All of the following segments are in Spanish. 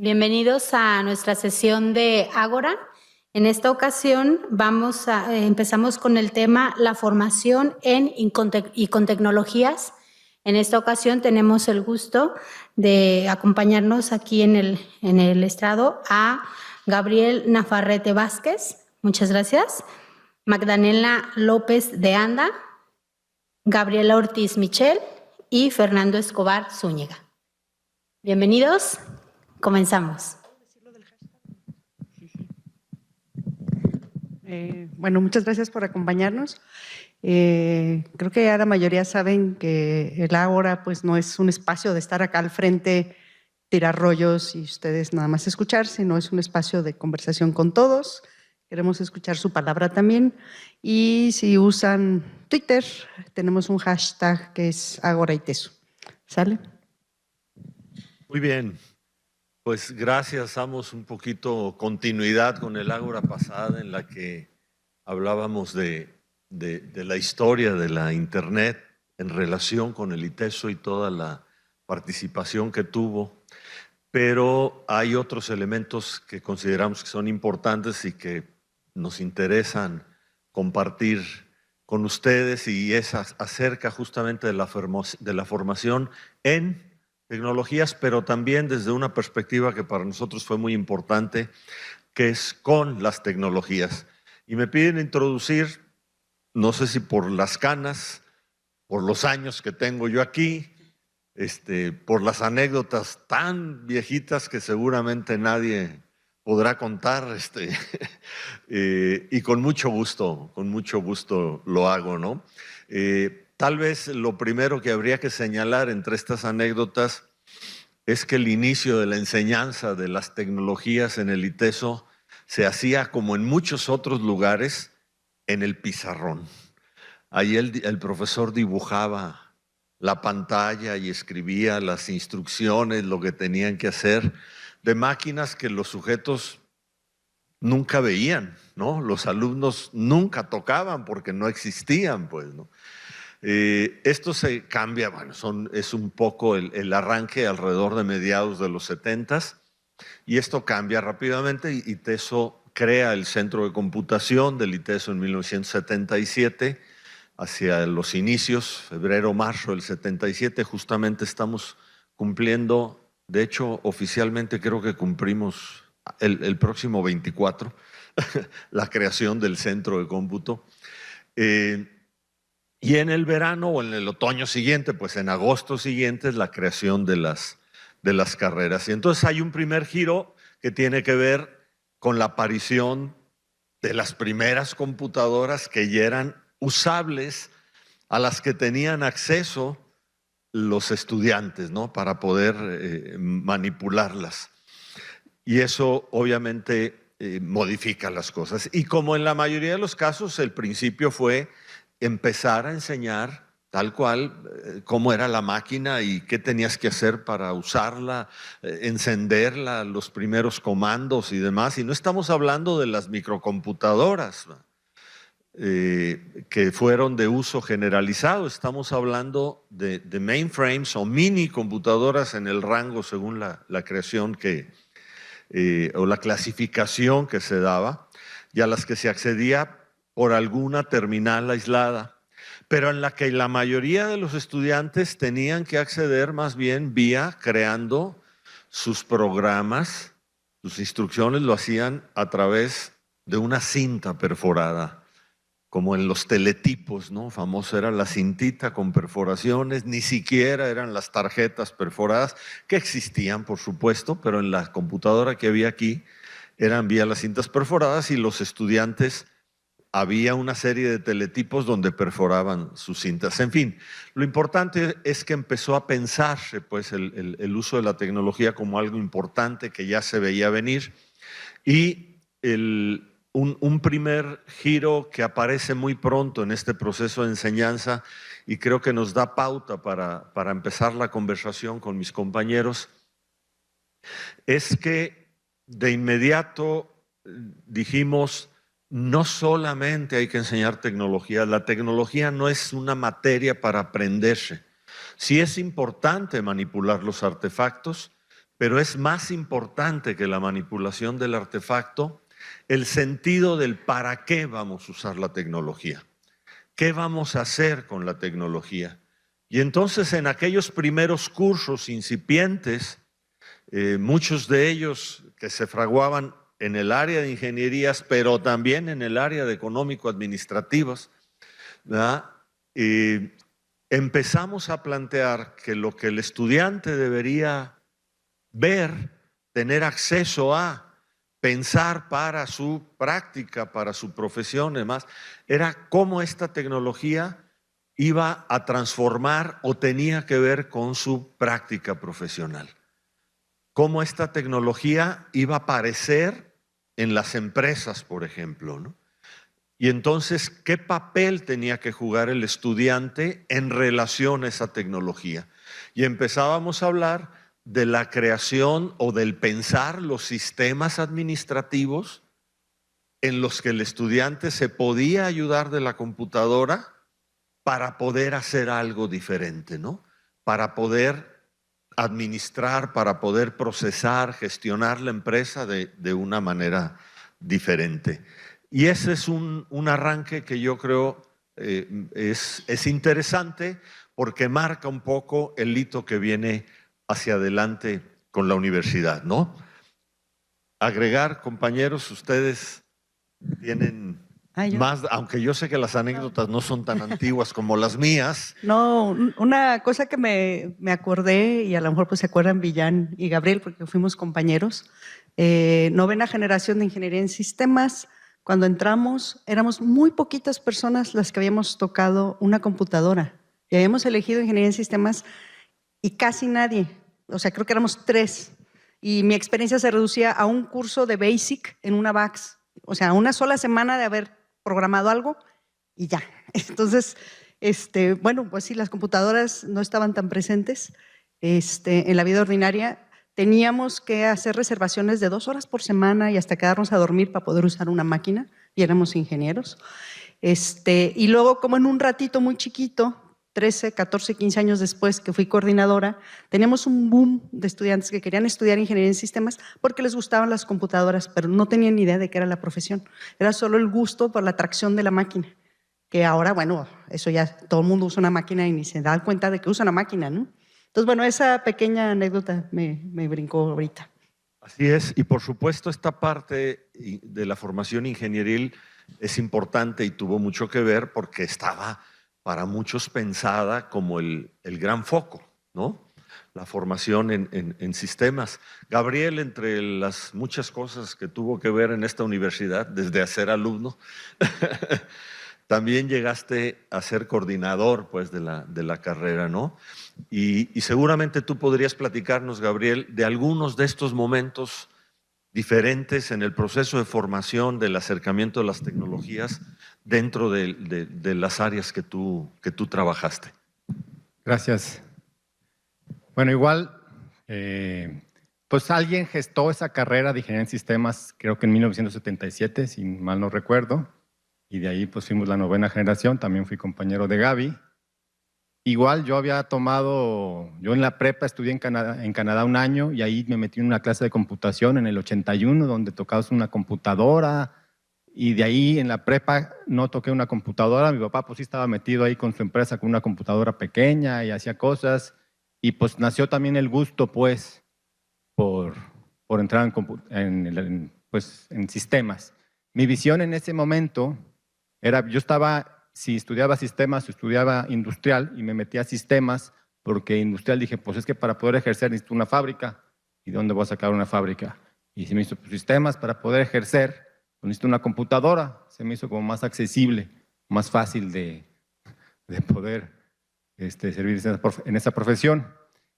Bienvenidos a nuestra sesión de Ágora. En esta ocasión empezamos con el tema la formación y con tecnologías. En esta ocasión tenemos el gusto de acompañarnos aquí en el estrado a Gabriel Nafarrete Vázquez, muchas gracias, Magdalena López de Anda, Gabriela Ortiz Michel y Fernando Escobar Zúñiga. Bienvenidos, comenzamos. Bueno, muchas gracias por acompañarnos. Creo que ya la mayoría saben que el Ágora pues, no es un espacio de estar acá al frente, tirar rollos y ustedes nada más escuchar, sino es un espacio de conversación con todos. Queremos escuchar su palabra también. Y si usan Twitter, tenemos un hashtag que es Ágora ITESO. ¿Sale? Muy bien. Pues gracias, damos un poquito continuidad con el Ágora pasada en la que hablábamos de la historia de la Internet en relación con el ITESO y toda la participación que tuvo, pero hay otros elementos que consideramos que son importantes y que nos interesan compartir con ustedes, y es acerca justamente de la formación en tecnologías, pero también desde una perspectiva que para nosotros fue muy importante, que es con las tecnologías. Y me piden introducir, no sé si por las canas, por los años que tengo yo aquí, por las anécdotas tan viejitas que seguramente nadie podrá contar, y con mucho gusto lo hago, ¿no? Tal vez lo primero que habría que señalar entre estas anécdotas es que el inicio de la enseñanza de las tecnologías en el ITESO se hacía, como en muchos otros lugares, en el pizarrón. Ahí el profesor dibujaba la pantalla y escribía las instrucciones, lo que tenían que hacer, de máquinas que los sujetos nunca veían, ¿no? Los alumnos nunca tocaban porque no existían, pues, ¿no? Esto se cambia, bueno, es un poco el arranque alrededor de mediados de los 70s, y esto cambia rápidamente. Y ITESO crea el Centro de Computación del ITESO en 1977, hacia los inicios, febrero-marzo del 77, justamente estamos cumpliendo, de hecho oficialmente creo que cumplimos el próximo 24, la creación del Centro de Cómputo. Y en el verano o en el otoño siguiente, pues en agosto siguiente, es la creación de las carreras. Y entonces hay un primer giro que tiene que ver con la aparición de las primeras computadoras que ya eran usables, a las que tenían acceso los estudiantes, ¿no? Para poder manipularlas. Y eso obviamente modifica las cosas. Y como en la mayoría de los casos, el principio fue empezar a enseñar tal cual cómo era la máquina y qué tenías que hacer para usarla, encenderla, los primeros comandos y demás. Y no estamos hablando de las microcomputadoras que fueron de uso generalizado, estamos hablando de mainframes o mini computadoras en el rango según la creación o la clasificación que se daba, y a las que se accedía por alguna terminal aislada, pero en la que la mayoría de los estudiantes tenían que acceder más bien vía creando sus programas, sus instrucciones lo hacían a través de una cinta perforada, como en los teletipos, ¿no? Famoso era la cintita con perforaciones, ni siquiera eran las tarjetas perforadas, que existían por supuesto, pero en la computadora que había aquí eran vía las cintas perforadas, y los estudiantes había una serie de teletipos donde perforaban sus cintas. En fin, lo importante es que empezó a pensarse pues, el uso de la tecnología como algo importante que ya se veía venir, y un primer giro que aparece muy pronto en este proceso de enseñanza, y creo que nos da pauta para empezar la conversación con mis compañeros, es que de inmediato dijimos: no solamente hay que enseñar tecnología, la tecnología no es una materia para aprenderse. Sí es importante manipular los artefactos, pero es más importante que la manipulación del artefacto el sentido del para qué vamos a usar la tecnología, qué vamos a hacer con la tecnología. Y entonces en aquellos primeros cursos incipientes, muchos de ellos que se fraguaban en el área de ingenierías, pero también en el área de económico-administrativas, ¿verdad? Empezamos a plantear que lo que el estudiante debería ver, tener acceso a, pensar para su práctica, para su profesión, demás, era cómo esta tecnología iba a transformar o tenía que ver con su práctica profesional. Cómo esta tecnología iba a aparecer en las empresas, por ejemplo, ¿no? Y entonces, ¿qué papel tenía que jugar el estudiante en relación a esa tecnología? Y empezábamos a hablar de la creación o del pensar los sistemas administrativos en los que el estudiante se podía ayudar de la computadora para poder hacer algo diferente, ¿no? Para poder administrar, para poder procesar, gestionar la empresa de una manera diferente. Y ese es un arranque que yo creo es interesante porque marca un poco el hito que viene hacia adelante con la universidad, ¿no? Agregar, compañeros, ustedes tienen más, aunque yo sé que las anécdotas no son tan antiguas como las mías. No, una cosa que me acordé, y a lo mejor pues se acuerdan Villán y Gabriel, porque fuimos compañeros, novena generación de ingeniería en sistemas. Cuando entramos, éramos muy poquitas personas las que habíamos tocado una computadora. Y habíamos elegido ingeniería en sistemas y casi nadie. O sea, creo que éramos 3. Y mi experiencia se reducía a un curso de Basic en una VAX. O sea, una sola semana de haber programado algo y ya. Entonces, bueno, pues sí, las computadoras no estaban tan presentes en la vida ordinaria. Teníamos que hacer reservaciones de 2 horas por semana y hasta quedarnos a dormir para poder usar una máquina, y éramos ingenieros. Y luego, como en un ratito muy chiquito, 13, 14, 15 años después que fui coordinadora, teníamos un boom de estudiantes que querían estudiar ingeniería en sistemas porque les gustaban las computadoras, pero no tenían ni idea de qué era la profesión. Era solo el gusto por la atracción de la máquina, que ahora, bueno, eso ya todo el mundo usa una máquina y ni se da cuenta de que usa una máquina, ¿no? Entonces, bueno, esa pequeña anécdota me brincó ahorita. Así es, y por supuesto esta parte de la formación ingenieril es importante y tuvo mucho que ver porque estaba para muchos pensada como el gran foco, ¿no? La formación en sistemas. Gabriel, entre las muchas cosas que tuvo que ver en esta universidad, desde ser alumno, también llegaste a ser coordinador pues, de la carrera, ¿no? Y seguramente tú podrías platicarnos, Gabriel, de algunos de estos momentos diferentes en el proceso de formación, del acercamiento de las tecnologías dentro de las áreas que tú trabajaste. Gracias. Bueno, igual, pues alguien gestó esa carrera de ingeniería en sistemas, creo que en 1977, si mal no recuerdo. Y de ahí pues fuimos la novena generación, también fui compañero de Gaby. Igual yo había tomado, yo en la prepa estudié en Canadá 1 año y ahí me metí en una clase de computación en el 81, donde tocabas una computadora, y de ahí en la prepa no toqué una computadora. Mi papá pues sí estaba metido ahí con su empresa con una computadora pequeña y hacía cosas, y pues nació también el gusto pues por entrar en sistemas. Mi visión en ese momento era, yo estaba, si estudiaba sistemas o estudiaba industrial, y me metí a sistemas porque industrial dije, pues es que para poder ejercer necesito una fábrica. ¿Y dónde voy a sacar una fábrica? Y se me hizo pues, sistemas para poder ejercer, pues necesito una computadora. Se me hizo como más accesible, más fácil de poder servir en esa profesión.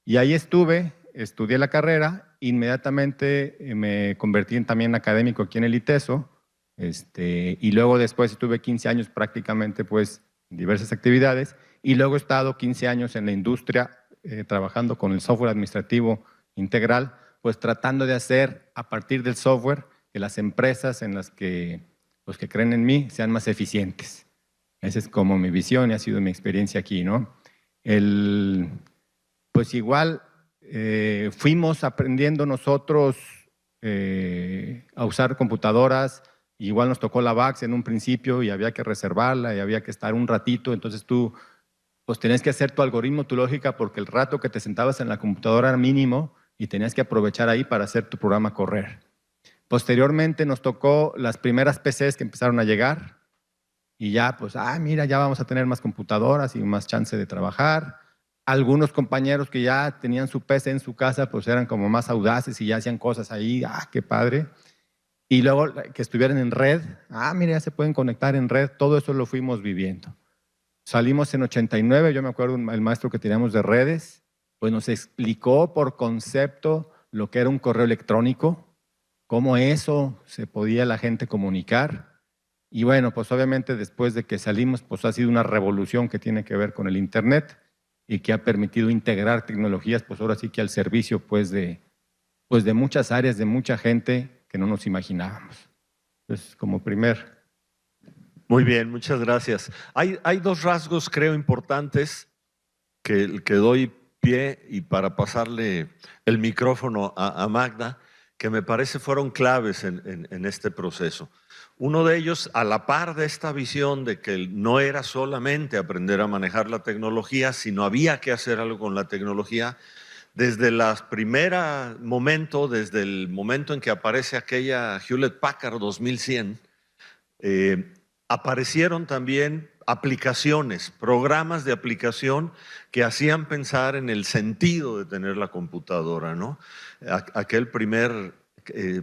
Y ahí estudié la carrera, inmediatamente me convertí también académico aquí en el ITESO. Y luego después estuve 15 años prácticamente pues en diversas actividades, y luego he estado 15 años en la industria trabajando con el software administrativo integral, pues tratando de hacer a partir del software que las empresas en las que los que creen en mí sean más eficientes. Esa es como mi visión y ha sido mi experiencia aquí, ¿no? Pues igual fuimos aprendiendo nosotros a usar computadoras. Igual nos tocó la VAX en un principio y había que reservarla y había que estar un ratito. Entonces tú pues tenías que hacer tu algoritmo, tu lógica, porque el rato que te sentabas en la computadora era mínimo y tenías que aprovechar ahí para hacer tu programa correr. Posteriormente nos tocó las primeras PCs que empezaron a llegar y ya pues, mira, ya vamos a tener más computadoras y más chance de trabajar. Algunos compañeros que ya tenían su PC en su casa pues eran como más audaces y ya hacían cosas ahí, qué padre. Y luego que estuvieran en red, mira, ya se pueden conectar en red, todo eso lo fuimos viviendo. Salimos en 89, yo me acuerdo el maestro que teníamos de redes, pues nos explicó por concepto lo que era un correo electrónico, cómo eso se podía la gente comunicar. Y bueno, pues obviamente después de que salimos, pues ha sido una revolución que tiene que ver con el Internet y que ha permitido integrar tecnologías, pues ahora sí que al servicio pues de muchas áreas, de mucha gente que no nos imaginábamos. Entonces, como primer... Muy bien, muchas gracias. Hay dos rasgos, creo, importantes que doy pie y para pasarle el micrófono a Magda, que me parece fueron claves en este proceso. Uno de ellos, a la par de esta visión de que no era solamente aprender a manejar la tecnología, sino había que hacer algo con la tecnología, desde el momento en que aparece aquella Hewlett Packard 2100, aparecieron también aplicaciones, programas de aplicación que hacían pensar en el sentido de tener la computadora, ¿no? Aquel primer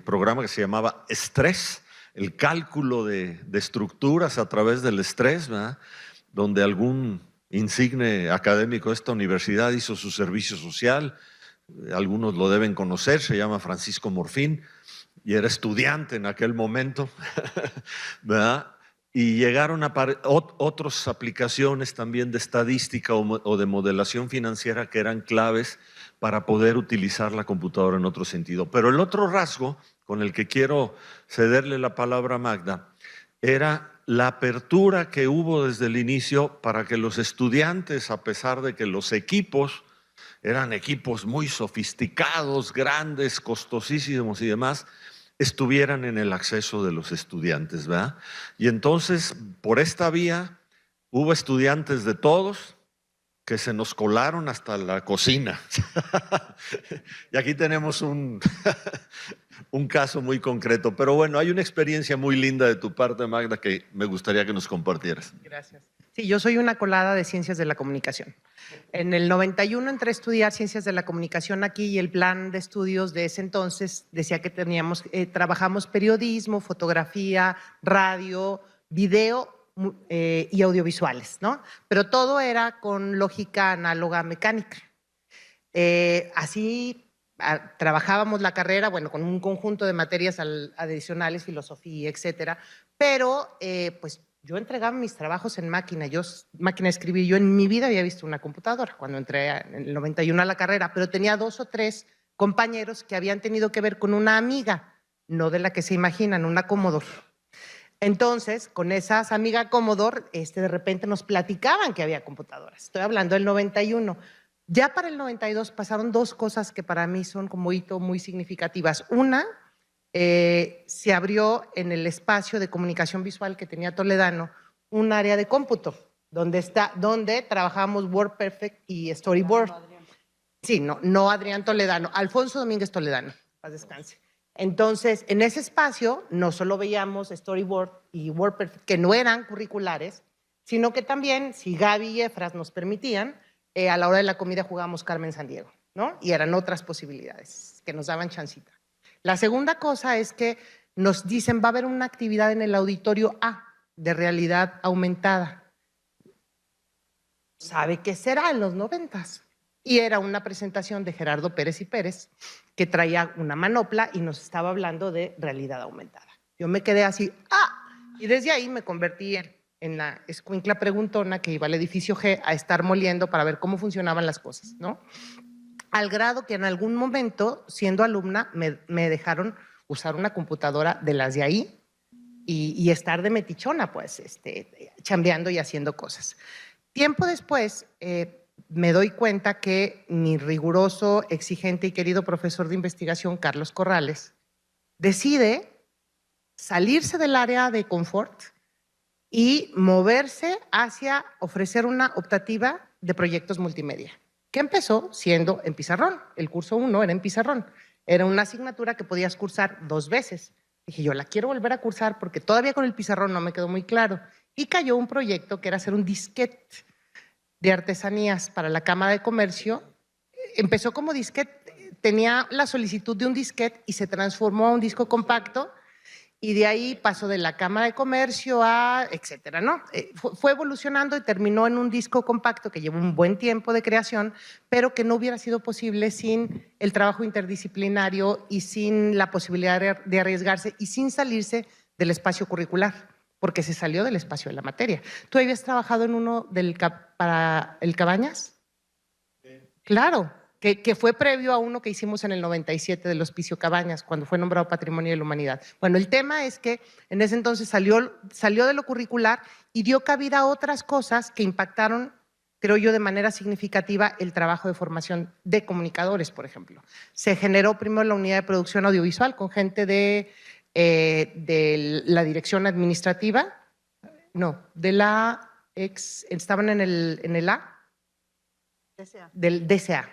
programa que se llamaba Estrés, el cálculo de estructuras a través del estrés, ¿verdad? Donde algún insigne académico de esta universidad hizo su servicio social, algunos lo deben conocer, se llama Francisco Morfín, y era estudiante en aquel momento, ¿verdad? Y llegaron a otras aplicaciones también de estadística o de modelación financiera que eran claves para poder utilizar la computadora en otro sentido. Pero el otro rasgo con el que quiero cederle la palabra a Magda era la apertura que hubo desde el inicio para que los estudiantes, a pesar de que los equipos eran equipos muy sofisticados, grandes, costosísimos y demás, estuvieran en el acceso de los estudiantes, ¿verdad? Y entonces, por esta vía, hubo estudiantes de todos que se nos colaron hasta la cocina. Y aquí tenemos un caso muy concreto. Pero bueno, hay una experiencia muy linda de tu parte, Magda, que me gustaría que nos compartieras. Gracias. Sí, yo soy una colada de Ciencias de la Comunicación. En el 91 entré a estudiar Ciencias de la Comunicación aquí y el plan de estudios de ese entonces decía que trabajamos periodismo, fotografía, radio, video y audiovisuales, ¿no? Pero todo era con lógica análoga mecánica. Así trabajábamos la carrera, bueno, con un conjunto de materias adicionales, filosofía, etcétera, pero pues yo entregaba mis trabajos en máquina de escribir. Yo en mi vida había visto una computadora cuando entré en el 91 a la carrera, pero tenía 2 o 3 compañeros que habían tenido que ver con una amiga, no de la que se imaginan, una Commodore. Entonces, con esas amigas Commodore, de repente nos platicaban que había computadoras. Estoy hablando del 91. Ya para el 92 pasaron 2 cosas que para mí son como hito muy significativas. Una, se abrió en el espacio de comunicación visual que tenía Toledano un área de cómputo donde trabajamos WordPerfect y Storyboard. Sí, no Adrián Toledano, Alfonso Domínguez Toledano, paz descanse. Entonces, en ese espacio no solo veíamos Storyboard y WordPerfect, que no eran curriculares, sino que también, si Gaby y Efras nos permitían, a la hora de la comida jugábamos Carmen Sandiego, ¿no? Y eran otras posibilidades que nos daban chancita. La segunda cosa es que nos dicen va a haber una actividad en el auditorio A de realidad aumentada. ¿Sabe qué será en los 90s? Y era una presentación de Gerardo Pérez y Pérez que traía una manopla y nos estaba hablando de realidad aumentada. Yo me quedé así, y desde ahí me convertí en la escuincla preguntona que iba al edificio G a estar moliendo para ver cómo funcionaban las cosas, ¿no? Al grado que en algún momento, siendo alumna, me dejaron usar una computadora de las de ahí y estar de metichona, pues, chambeando y haciendo cosas. Tiempo después, me doy cuenta que mi riguroso, exigente y querido profesor de investigación, Carlos Corrales, decide salirse del área de confort y moverse hacia ofrecer una optativa de proyectos multimedia, que empezó siendo en pizarrón. El curso 1 era en pizarrón. Era una asignatura que podías cursar 2 veces. Dije, yo la quiero volver a cursar porque todavía con el pizarrón no me quedó muy claro. Y cayó un proyecto que era hacer un disquete de artesanías para la Cámara de Comercio. Empezó como disquete, tenía la solicitud de un disquete y se transformó a un disco compacto, y de ahí pasó de la Cámara de Comercio a etcétera, ¿no? Fue evolucionando y terminó en un disco compacto que llevó un buen tiempo de creación, pero que no hubiera sido posible sin el trabajo interdisciplinario y sin la posibilidad de arriesgarse y sin salirse del espacio curricular, porque se salió del espacio de la materia. ¿Tú habías trabajado en uno para el Cabañas? Sí. Claro, que fue previo a uno que hicimos en el 97 del Hospicio Cabañas, cuando fue nombrado Patrimonio de la Humanidad. Bueno, el tema es que en ese entonces salió de lo curricular y dio cabida a otras cosas que impactaron, creo yo, de manera significativa el trabajo de formación de comunicadores, por ejemplo. Se generó primero la unidad de producción audiovisual con gente de la dirección administrativa, estaban en el del DCA.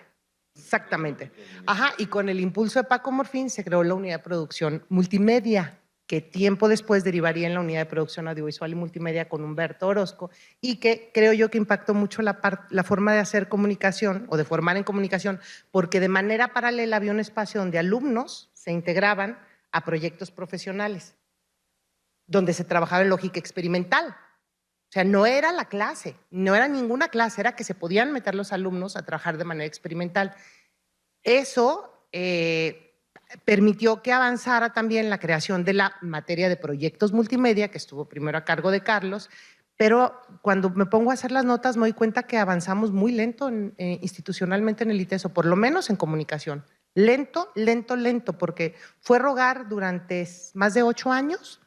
Exactamente. Ajá, y con el impulso de Paco Morfín se creó la unidad de producción multimedia, que tiempo después derivaría en la unidad de producción audiovisual y multimedia con Humberto Orozco, y que creo yo que impactó mucho la forma de hacer comunicación o de formar en comunicación, porque de manera paralela había un espacio donde alumnos se integraban a proyectos profesionales, donde se trabajaba en lógica experimental. O sea, no era la clase, no era ninguna clase, era que se podían meter los alumnos a trabajar de manera experimental. Eso permitió que avanzara también la creación de la materia de proyectos multimedia, que estuvo primero a cargo de Carlos, pero cuando me pongo a hacer las notas me doy cuenta que avanzamos muy lento institucionalmente en el ITESO, por lo menos en comunicación. Lento, porque fue rogar durante más de 8 años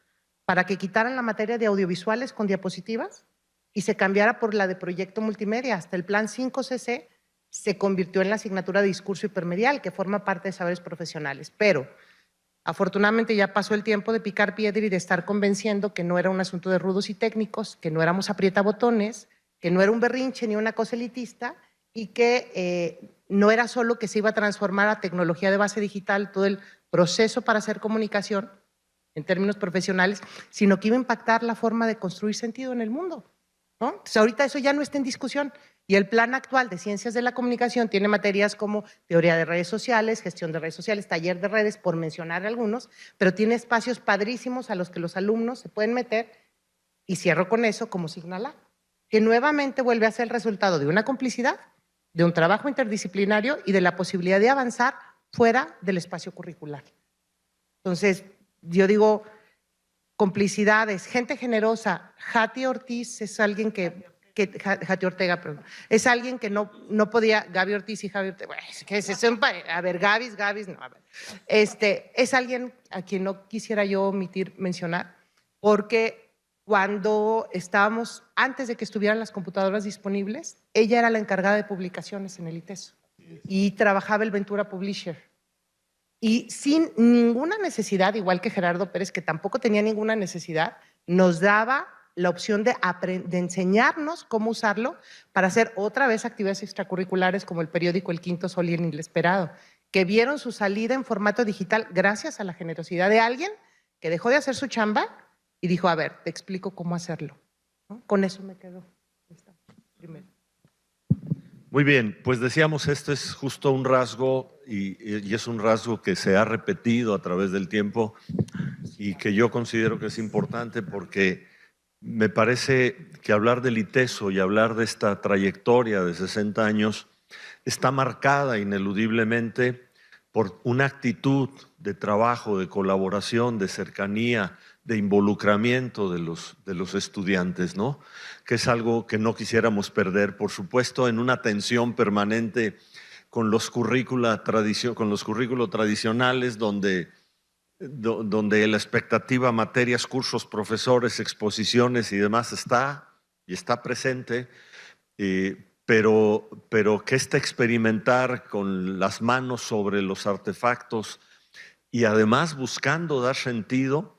para que quitaran la materia de audiovisuales con diapositivas y se cambiara por la de proyecto multimedia. Hasta el plan 5CC se convirtió en la asignatura de discurso hipermedial, que forma parte de saberes profesionales. Pero afortunadamente ya pasó el tiempo de picar piedra y de estar convenciendo que no era un asunto de rudos y técnicos, que no éramos aprietabotones, que no era un berrinche ni una cosa elitista, y que no era solo que se iba a transformar a tecnología de base digital todo el proceso para hacer comunicación en términos profesionales, sino que iba a impactar la forma de construir sentido en el mundo, ¿no? Entonces, ahorita eso ya no está en discusión, y el plan actual de Ciencias de la Comunicación tiene materias como teoría de redes sociales, gestión de redes sociales, taller de redes, por mencionar algunos, pero tiene espacios padrísimos a los que los alumnos se pueden meter, y cierro con eso como Signalab, que nuevamente vuelve a ser el resultado de una complicidad, de un trabajo interdisciplinario y de la posibilidad de avanzar fuera del espacio curricular. Entonces, yo digo, complicidades, gente generosa. Jati Ortiz es alguien Jati Ortega, perdón, es alguien que no podía, Gaby Ortiz y Javi Ortega, a ver, Gabis, no, a ver. Es alguien a quien no quisiera yo omitir mencionar, porque cuando estábamos, antes de que estuvieran las computadoras disponibles, ella era la encargada de publicaciones en el ITESO y trabajaba el Ventura Publisher. Y sin ninguna necesidad, igual que Gerardo Pérez, que tampoco tenía ninguna necesidad, nos daba la opción de enseñarnos cómo usarlo para hacer otra vez actividades extracurriculares como el periódico El Quinto Sol y El Inesperado, que vieron su salida en formato digital gracias a la generosidad de alguien que dejó de hacer su chamba y dijo, a ver, te explico cómo hacerlo, ¿no? Con eso me quedo. Primero. Muy bien, pues decíamos, esto es justo un rasgo y es un rasgo que se ha repetido a través del tiempo y que yo considero que es importante porque me parece que hablar del ITESO y hablar de esta trayectoria de 60 años está marcada ineludiblemente por una actitud de trabajo, de colaboración, de cercanía, de involucramiento de los estudiantes, ¿no? Que es algo que no quisiéramos perder, por supuesto, en una tensión permanente con los currículos tradicionales, donde la expectativa, materias, cursos, profesores, exposiciones y demás está presente, pero que experimentar con las manos sobre los artefactos y además buscando dar sentido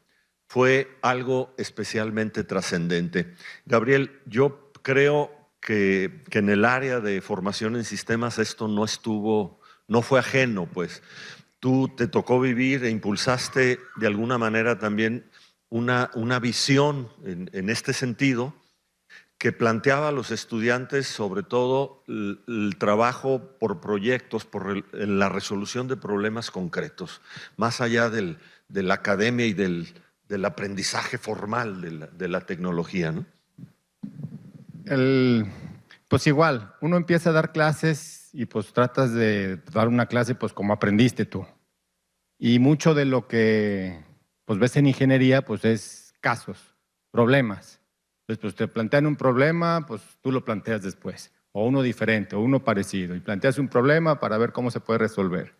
fue algo especialmente trascendente. Gabriel, yo creo que en el área de formación en sistemas esto no fue ajeno, pues. Tú te tocó vivir e impulsaste de alguna manera también una visión en este sentido que planteaba a los estudiantes sobre todo el trabajo por proyectos, en la resolución de problemas concretos, más allá de la academia y del aprendizaje formal de la tecnología, ¿no? Pues igual, uno empieza a dar clases y pues tratas de dar una clase pues como aprendiste tú. Y mucho de lo que pues ves en ingeniería pues es casos, problemas. Entonces pues te plantean un problema, pues tú lo planteas después. O uno diferente, o uno parecido. Y planteas un problema para ver cómo se puede resolver.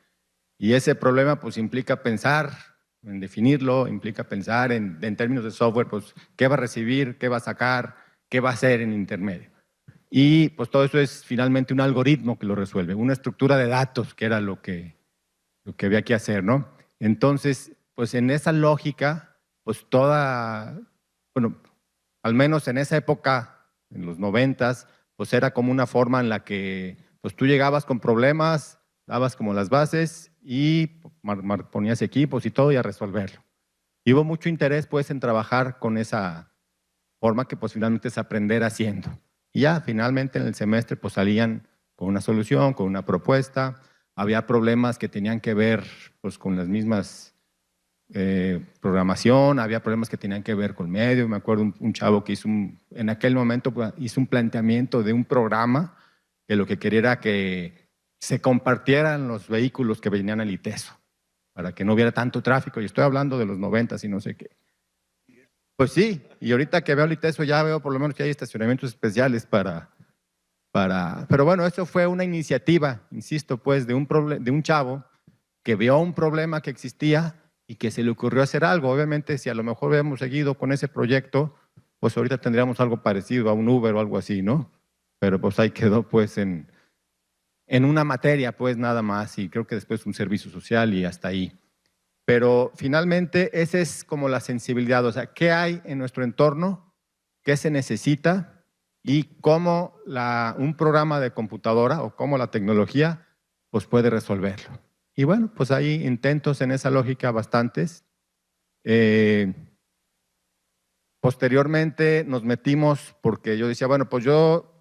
Y ese problema pues implica pensar en definirlo, implica pensar en términos de software, pues qué va a recibir, qué va a sacar, qué va a hacer en intermedio. Y pues todo eso es finalmente un algoritmo que lo resuelve, una estructura de datos, que era lo que había que hacer, ¿no? Entonces, pues en esa lógica, pues bueno, al menos en esa época, en los 90s, pues era como una forma en la que pues tú llegabas con problemas, dabas como las bases y ponías equipos y todo y a resolverlo. Y hubo mucho interés pues en trabajar con esa forma que pues finalmente es aprender haciendo. Y ya finalmente en el semestre pues salían con una solución, con una propuesta. Había problemas que tenían que ver pues con las mismas programación, había problemas que tenían que ver con medio. Me acuerdo un chavo que en aquel momento hizo un planteamiento de un programa que lo que quería era que se compartieran los vehículos que venían al ITESO para que no hubiera tanto tráfico. Y estoy hablando de los 90s y no sé qué. Pues sí, y ahorita que veo el ITESO ya veo por lo menos que hay estacionamientos especiales pero bueno, eso fue una iniciativa, insisto, pues, de un chavo que vio un problema que existía y que se le ocurrió hacer algo. Obviamente, si a lo mejor hubiéramos seguido con ese proyecto, pues ahorita tendríamos algo parecido a un Uber o algo así, ¿no? Pero pues ahí quedó, pues, en una materia, pues, nada más, y creo que después un servicio social y hasta ahí. Pero finalmente esa es como la sensibilidad, o sea, ¿qué hay en nuestro entorno? ¿Qué se necesita? Y cómo un programa de computadora o cómo la tecnología pues puede resolverlo. Y bueno, pues hay intentos en esa lógica bastantes. Posteriormente nos metimos porque yo decía, bueno, pues yo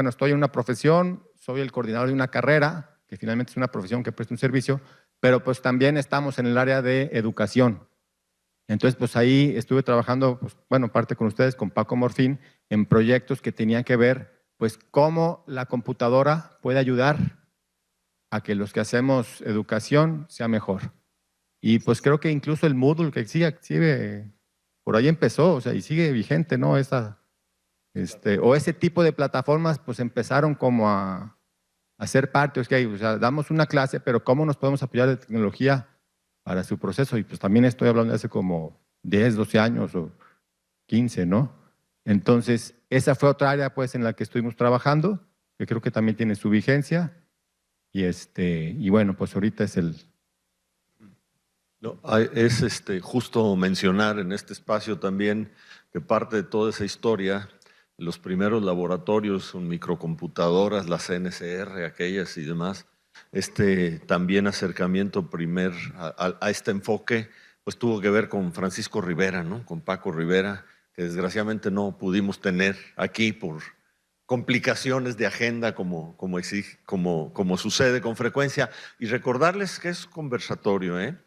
estoy en una profesión, soy el coordinador de una carrera, que finalmente es una profesión que presta un servicio, pero pues también estamos en el área de educación. Entonces, pues ahí estuve trabajando, pues, bueno, parte con ustedes, con Paco Morfín, en proyectos que tenían que ver, pues, cómo la computadora puede ayudar a que los que hacemos educación sea mejor. Y pues creo que incluso el Moodle que sigue por ahí empezó, o sea, y sigue vigente, ¿no? O ese tipo de plataformas, pues empezaron como a hacer parte, o sea, damos una clase, pero ¿cómo nos podemos apoyar de tecnología para su proceso? Y pues también estoy hablando de hace como 10, 12 años o 15, ¿no? Entonces, esa fue otra área pues en la que estuvimos trabajando, que creo que también tiene su vigencia. Y bueno, pues ahorita es justo mencionar en este espacio también que parte de toda esa historia, los primeros laboratorios con microcomputadoras, las CNCR, aquellas y demás, también acercamiento a este enfoque, pues tuvo que ver con Francisco Rivera, ¿no? Con Paco Rivera, que desgraciadamente no pudimos tener aquí por complicaciones de agenda como sucede con frecuencia. Y recordarles que es conversatorio, ¿eh?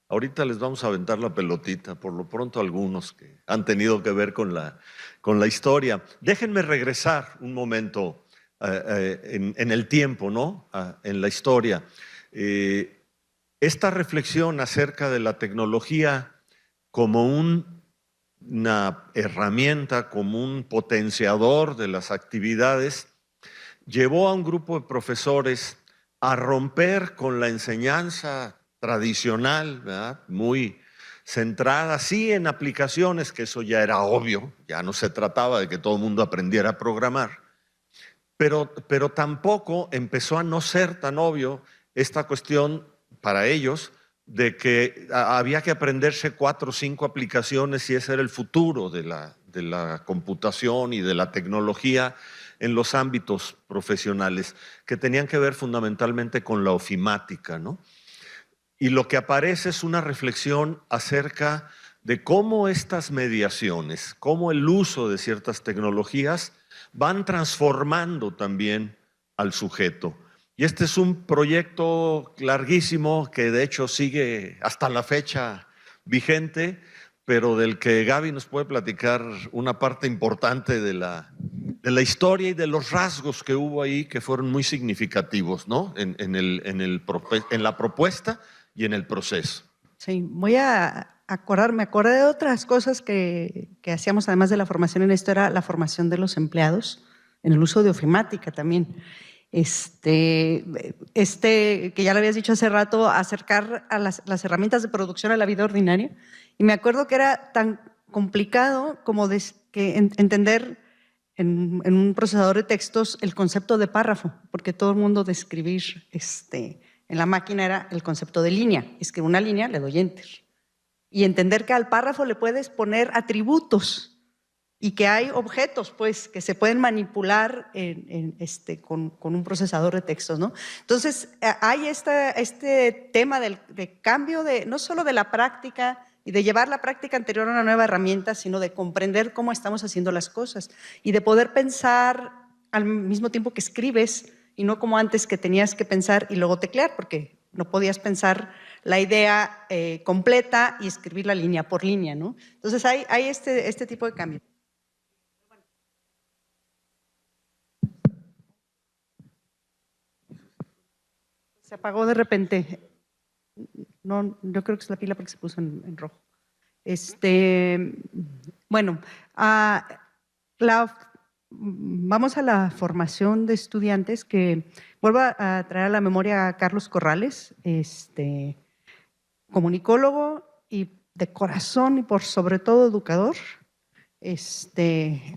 Ahorita les vamos a aventar la pelotita, por lo pronto algunos que han tenido que ver con la historia. Déjenme regresar un momento en el tiempo, ¿no? En la historia. Esta reflexión acerca de la tecnología como una herramienta, como un potenciador de las actividades, llevó a un grupo de profesores a romper con la enseñanza tradicional, ¿verdad? Muy centrada, sí, en aplicaciones, que eso ya era obvio, ya no se trataba de que todo el mundo aprendiera a programar, pero tampoco empezó a no ser tan obvio esta cuestión para ellos de que había que aprenderse 4 o 5 aplicaciones y ese era el futuro de la computación y de la tecnología en los ámbitos profesionales, que tenían que ver fundamentalmente con la ofimática, ¿no? Y lo que aparece es una reflexión acerca de cómo estas mediaciones, cómo el uso de ciertas tecnologías van transformando también al sujeto. Y este es un proyecto larguísimo que de hecho sigue hasta la fecha vigente, pero del que Gaby nos puede platicar una parte importante de la historia y de los rasgos que hubo ahí que fueron muy significativos, ¿no? En la propuesta y en el proceso. Sí, voy a me acordé de otras cosas que hacíamos además de la formación en esto, era la formación de los empleados en el uso de ofimática también. Que ya lo habías dicho hace rato, acercar a las herramientas de producción a la vida ordinaria. Y me acuerdo que era tan complicado como entender en un procesador de textos el concepto de párrafo, porque todo el mundo de escribir en la máquina era el concepto de línea. Escribo una línea, le doy enter. Y entender que al párrafo le puedes poner atributos y que hay objetos pues, que se pueden manipular con un procesador de textos, ¿no? Entonces, hay este tema de cambio no solo de la práctica y de llevar la práctica anterior a una nueva herramienta, sino de comprender cómo estamos haciendo las cosas y de poder pensar al mismo tiempo que escribes y no como antes que tenías que pensar y luego teclear, porque no podías pensar la idea completa y escribirla línea por línea, ¿no? Entonces, hay este tipo de cambio. Se apagó de repente. No, yo creo que es la pila porque se puso en rojo. Bueno, vamos a la formación de estudiantes, que vuelvo a traer a la memoria a Carlos Corrales, comunicólogo y de corazón y por sobre todo educador,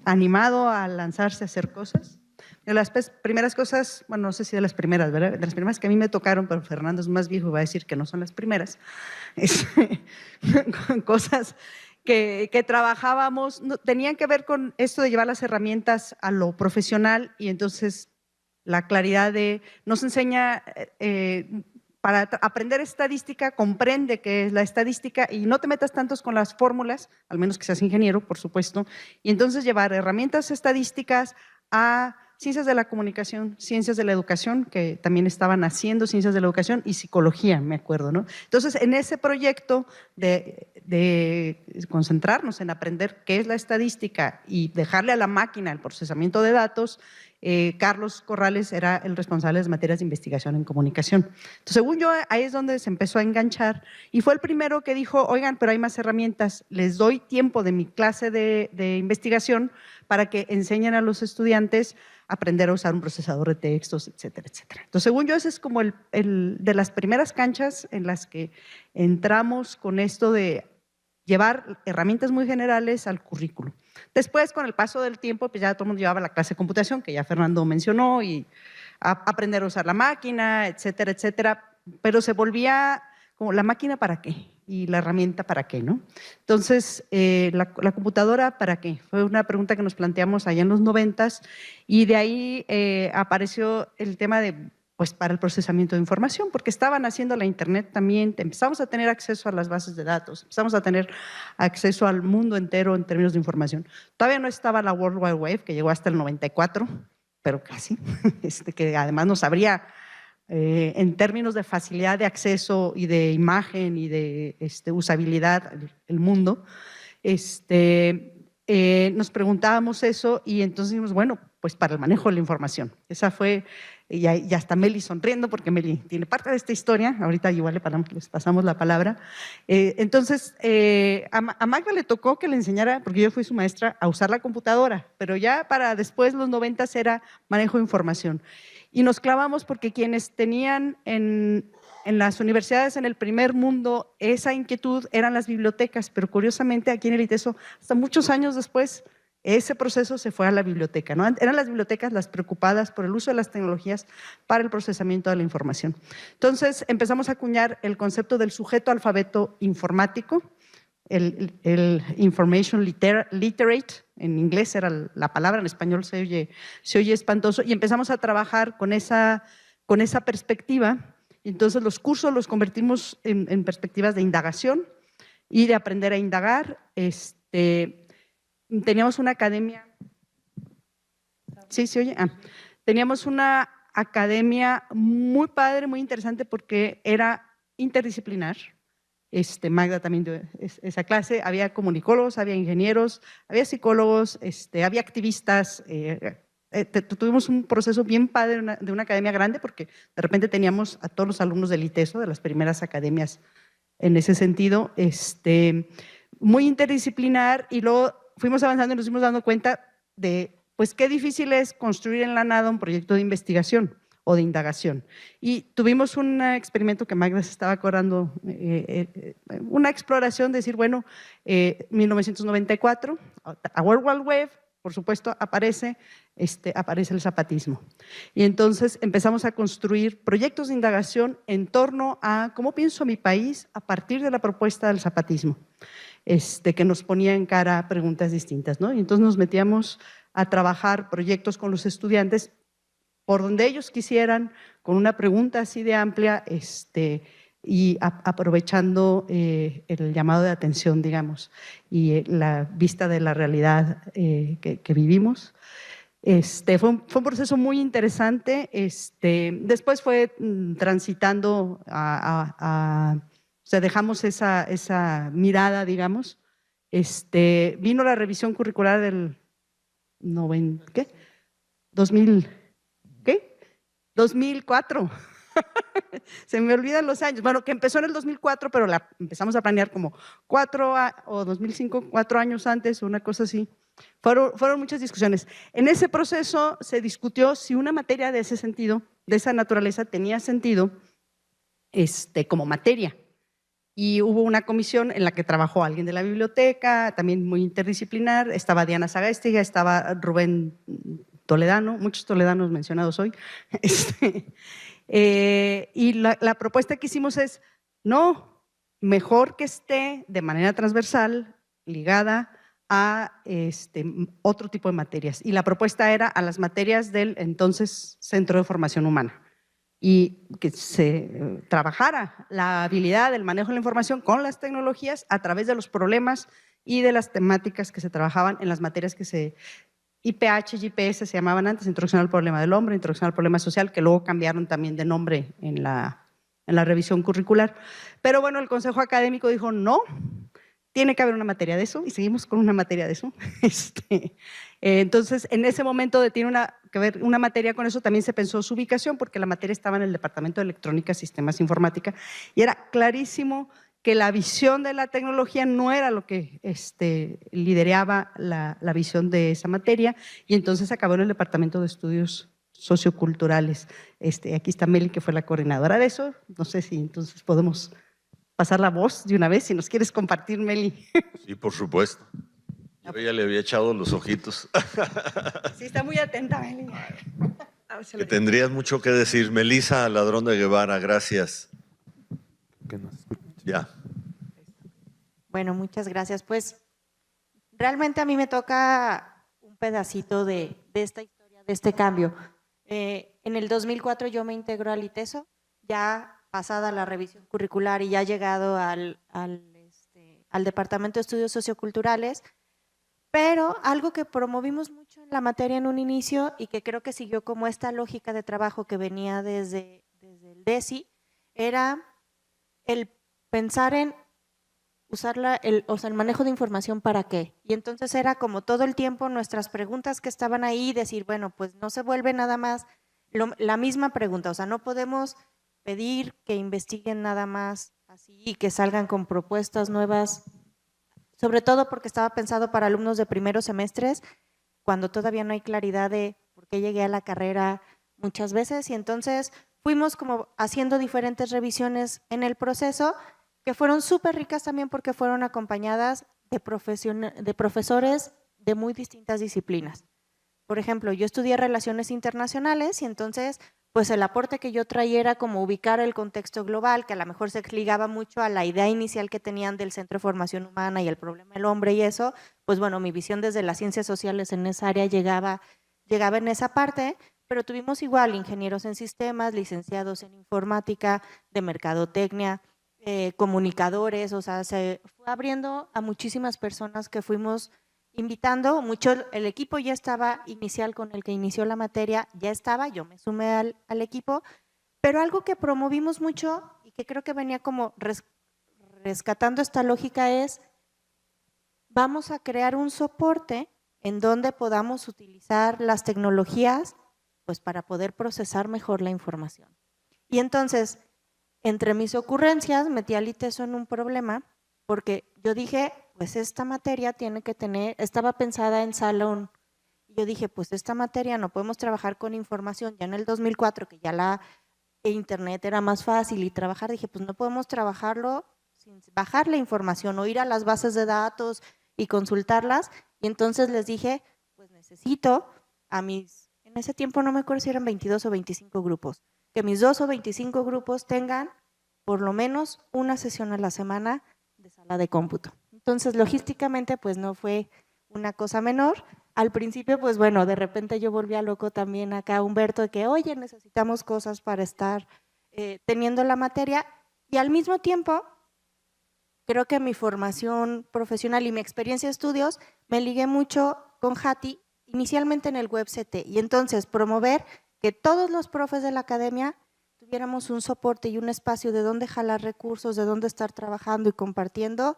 animado a lanzarse a hacer cosas. De las primeras cosas, bueno, no sé si de las primeras, ¿verdad? De las primeras que a mí me tocaron, pero Fernando es más viejo y va a decir que no son las primeras, cosas que trabajábamos, tenían que ver con esto de llevar las herramientas a lo profesional y entonces la claridad nos enseña, para aprender estadística, comprende qué es la estadística y no te metas tantos con las fórmulas, al menos que seas ingeniero, por supuesto, y entonces llevar herramientas estadísticas a ciencias de la comunicación, ciencias de la educación, que también estaban haciendo ciencias de la educación, y psicología, me acuerdo, ¿no? Entonces, en ese proyecto de concentrarnos en aprender qué es la estadística y dejarle a la máquina el procesamiento de datos, Carlos Corrales era el responsable de las materias de investigación en comunicación. Entonces, según yo, ahí es donde se empezó a enganchar y fue el primero que dijo, oigan, pero hay más herramientas, les doy tiempo de mi clase de investigación para que enseñen a los estudiantes a aprender a usar un procesador de textos, etcétera, etcétera. Entonces, según yo, ese es como el de las primeras canchas en las que entramos con esto de llevar herramientas muy generales al currículo. Después, con el paso del tiempo, pues ya todo el mundo llevaba la clase de computación, que ya Fernando mencionó, y aprender a usar la máquina, etcétera, etcétera, pero se volvía como la máquina para qué y la herramienta para qué, ¿no? Entonces, la computadora para qué, fue una pregunta que nos planteamos allá en los 90s y de ahí apareció el tema de, pues para el procesamiento de información, porque estaban haciendo la internet también, empezamos a tener acceso a las bases de datos, empezamos a tener acceso al mundo entero en términos de información. Todavía no estaba la World Wide Web, que llegó hasta el 94, pero casi, que además nos abría en términos de facilidad de acceso y de imagen y de usabilidad el mundo. Nos preguntábamos eso y entonces dijimos, bueno, pues para el manejo de la información. Esa fue, y hasta Meli sonriendo, porque Meli tiene parte de esta historia, ahorita igual les pasamos la palabra. Entonces, a Magda le tocó que le enseñara, porque yo fui su maestra, a usar la computadora, pero ya para después, los 90s, era manejo de información. Y nos clavamos porque quienes tenían en las universidades en el primer mundo esa inquietud eran las bibliotecas, pero curiosamente aquí en el ITESO, hasta muchos años después, ese proceso se fue a la biblioteca, ¿no? Eran las bibliotecas las preocupadas por el uso de las tecnologías para el procesamiento de la información. Entonces empezamos a acuñar el concepto del sujeto alfabeto informático, el information literate, en inglés era la palabra, en español se oye espantoso, y empezamos a trabajar con esa perspectiva. Entonces los cursos los convertimos en perspectivas de indagación y de aprender a indagar. Teníamos una academia, ¿sí se oye? Teníamos una academia muy padre, muy interesante porque era interdisciplinar. Magda también dio esa clase, había comunicólogos, había ingenieros, había psicólogos, había activistas. Tuvimos un proceso bien padre de una academia grande porque de repente teníamos a todos los alumnos del ITESO, de las primeras academias en ese sentido, muy interdisciplinar, y luego fuimos avanzando y nos fuimos dando cuenta de pues qué difícil es construir en la nada un proyecto de investigación o de indagación. Y tuvimos un experimento que Magda se estaba acordando, una exploración de decir, bueno, 1994, a World Wide Web, por supuesto, aparece el zapatismo. Y entonces empezamos a construir proyectos de indagación en torno a cómo pienso mi país a partir de la propuesta del zapatismo, que nos ponía en cara preguntas distintas, ¿no? Y entonces nos metíamos a trabajar proyectos con los estudiantes por donde ellos quisieran, con una pregunta así de amplia, y aprovechando el llamado de atención, digamos, y la vista de la realidad que vivimos. Fue un proceso muy interesante. Después fue transitando o sea, dejamos esa mirada, digamos. Vino la revisión curricular del 2004. Se me olvidan los años. Bueno, que empezó en el 2004, pero la empezamos a planear como 2005, 4 años antes, una cosa así. Fueron muchas discusiones. En ese proceso se discutió si una materia de ese sentido, de esa naturaleza, tenía sentido como materia. Y hubo una comisión en la que trabajó alguien de la biblioteca, también muy interdisciplinar. Estaba Diana Sagaestiga, estaba Rubén Toledano, muchos toledanos mencionados hoy. Y la propuesta que hicimos es, no, mejor que esté de manera transversal, ligada a otro tipo de materias. Y la propuesta era a las materias del entonces Centro de Formación Humana, y que se trabajara la habilidad del manejo de la información con las tecnologías a través de los problemas y de las temáticas que se trabajaban en las materias que IPH y IPS se llamaban antes, Introducción al Problema del Hombre, Introducción al Problema Social, que luego cambiaron también de nombre en la revisión curricular. Pero bueno, el Consejo Académico dijo, no, tiene que haber una materia de eso, y seguimos con una materia de eso. Entonces, en ese momento de tiene que ver una materia con eso, también se pensó su ubicación, porque la materia estaba en el Departamento de Electrónica, Sistemas, Informática, y era clarísimo que la visión de la tecnología no era lo que lideraba la visión de esa materia, y entonces acabó en el Departamento de Estudios Socioculturales. Aquí está Meli, que fue la coordinadora de eso. No sé si entonces podemos pasar la voz de una vez, si nos quieres compartir, Meli. Sí, por supuesto. Yo ya le había echado los ojitos. Sí, está muy atenta, Meli. Que tendrías mucho que decir. Melissa Ladrón de Guevara, gracias. Ya. Bueno, muchas gracias. Pues realmente a mí me toca un pedacito de esta historia, de este cambio. En el 2004 yo me integro al ITESO, ya pasada la revisión curricular y ya llegado al Departamento de Estudios Socioculturales, pero algo que promovimos mucho en la materia en un inicio y que creo que siguió como esta lógica de trabajo que venía desde el DESI, era el pensar en usar el manejo de información para qué. Y entonces era como todo el tiempo nuestras preguntas que estaban ahí, decir, bueno, pues no se vuelve nada más la misma pregunta, o sea, no podemos pedir que investiguen nada más así y que salgan con propuestas nuevas, sobre todo porque estaba pensado para alumnos de primeros semestres, cuando todavía no hay claridad de por qué llegué a la carrera muchas veces, y entonces fuimos como haciendo diferentes revisiones en el proceso, que fueron súper ricas también porque fueron acompañadas de profesores de muy distintas disciplinas. Por ejemplo, yo estudié Relaciones Internacionales y entonces pues el aporte que yo traía era como ubicar el contexto global, que a lo mejor se ligaba mucho a la idea inicial que tenían del Centro de Formación Humana y el problema del hombre y eso, pues bueno, mi visión desde las ciencias sociales en esa área llegaba en esa parte, pero tuvimos igual ingenieros en sistemas, licenciados en informática, de mercadotecnia, comunicadores, o sea, se fue abriendo a muchísimas personas que fuimos invitando, mucho el equipo ya estaba inicial con el que inició la materia, ya estaba, yo me sumé al equipo, pero algo que promovimos mucho y que creo que venía como rescatando esta lógica es, vamos a crear un soporte en donde podamos utilizar las tecnologías pues para poder procesar mejor la información. Y entonces, entre mis ocurrencias, metí al ITESO en un problema porque yo dije, pues esta materia tiene que tener, estaba pensada en salón. Yo dije, pues esta materia no podemos trabajar con información. Ya en el 2004, que ya la internet era más fácil y trabajar, dije, pues no podemos trabajarlo sin bajar la información o ir a las bases de datos y consultarlas. Y entonces les dije, pues necesito a mis, en ese tiempo no me acuerdo si eran 22 o 25 grupos, que mis 2 o 25 grupos tengan por lo menos una sesión a la semana de sala de cómputo. Entonces, logísticamente, pues no fue una cosa menor. Al principio, pues bueno, de repente yo volvía loco también acá Humberto de que, oye, necesitamos cosas para estar teniendo la materia. Y al mismo tiempo, creo que mi formación profesional y mi experiencia de estudios me ligué mucho con Jati, inicialmente en el WebCT. Y entonces, promover que todos los profes de la academia tuviéramos un soporte y un espacio de dónde jalar recursos, de dónde estar trabajando y compartiendo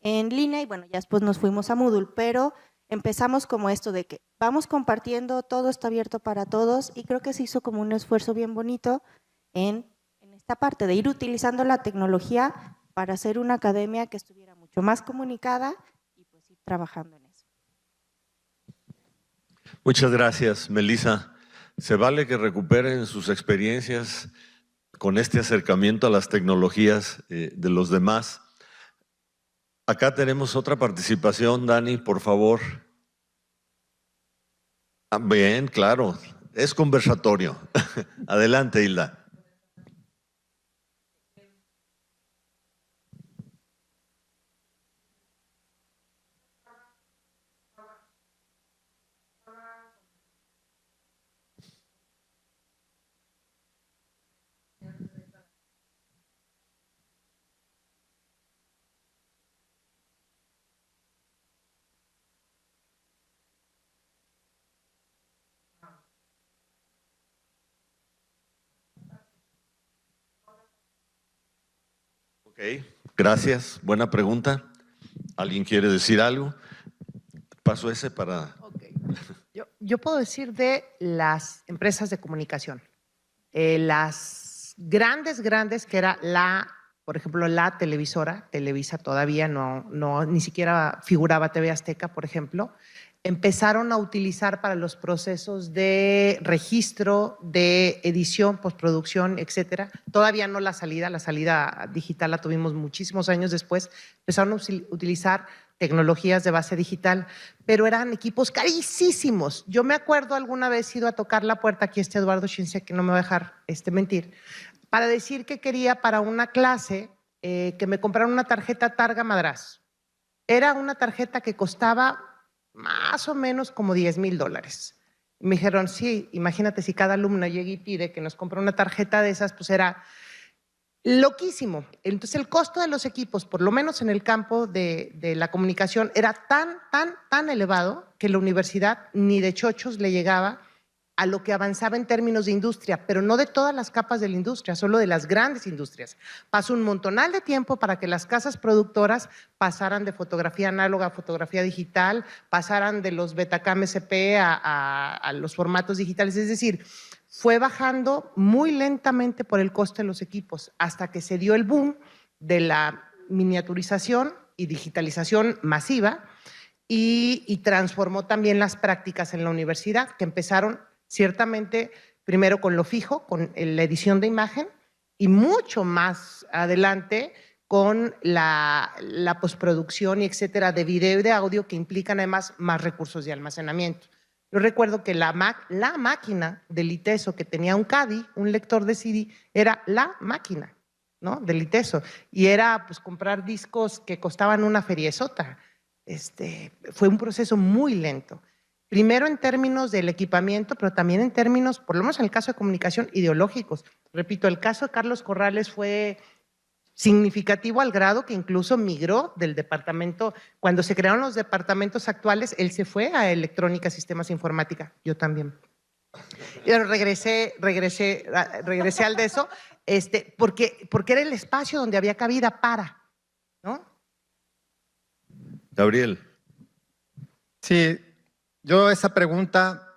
en línea, y bueno, ya después nos fuimos a Moodle, pero empezamos como esto de que vamos compartiendo, todo está abierto para todos, y creo que se hizo como un esfuerzo bien bonito en esta parte de ir utilizando la tecnología para hacer una academia que estuviera mucho más comunicada y pues ir trabajando en eso. Muchas gracias, Melissa. Se vale que recuperen sus experiencias con este acercamiento a las tecnologías de los demás. Acá tenemos otra participación, Dani, por favor. Ah, bien, claro, es conversatorio. Adelante, Hilda. Ok, gracias. Buena pregunta. ¿Alguien quiere decir algo? Paso ese para… Okay. Yo puedo decir de las empresas de comunicación. Las grandes que era por ejemplo, la televisora, Televisa todavía no ni siquiera figuraba TV Azteca, por ejemplo, empezaron a utilizar para los procesos de registro, de edición, postproducción, etcétera. Todavía no la salida digital la tuvimos muchísimos años después. Empezaron a utilizar tecnologías de base digital, pero eran equipos carísimos. Yo me acuerdo alguna vez ido a tocar la puerta, aquí está Eduardo Ciencia, que no me va a dejar mentir, para decir que quería para una clase que me compraran una tarjeta Targa Madrás. Era una tarjeta que costaba más o menos como $10,000. Me dijeron, sí, imagínate si cada alumno llega y pide que nos compre una tarjeta de esas, pues era loquísimo. Entonces el costo de los equipos, por lo menos en el campo de la comunicación, era tan elevado que la universidad ni de chochos le llegaba a lo que avanzaba en términos de industria, pero no de todas las capas de la industria, solo de las grandes industrias. Pasó un montonal de tiempo para que las casas productoras pasaran de fotografía análoga a fotografía digital, pasaran de los Betacam SP a los formatos digitales, es decir, fue bajando muy lentamente por el costo de los equipos hasta que se dio el boom de la miniaturización y digitalización masiva y transformó también las prácticas en la universidad, que empezaron ciertamente primero con lo fijo, con la edición de imagen y mucho más adelante con la postproducción y etcétera de video y de audio, que implican además más recursos de almacenamiento. Yo recuerdo que la máquina del ITESO, que tenía un CADI, un lector de CD, era la máquina, ¿no?, del ITESO, y era pues comprar discos que costaban una feriezota. Fue un proceso muy lento. Primero en términos del equipamiento, pero también en términos, por lo menos en el caso de comunicación, ideológicos. Repito, el caso de Carlos Corrales fue significativo al grado que incluso migró del departamento. Cuando se crearon los departamentos actuales, él se fue a electrónica, sistemas, informática. Yo también. Pero regresé al de eso, porque era el espacio donde había cabida para, ¿no? Gabriel. Sí, yo esa pregunta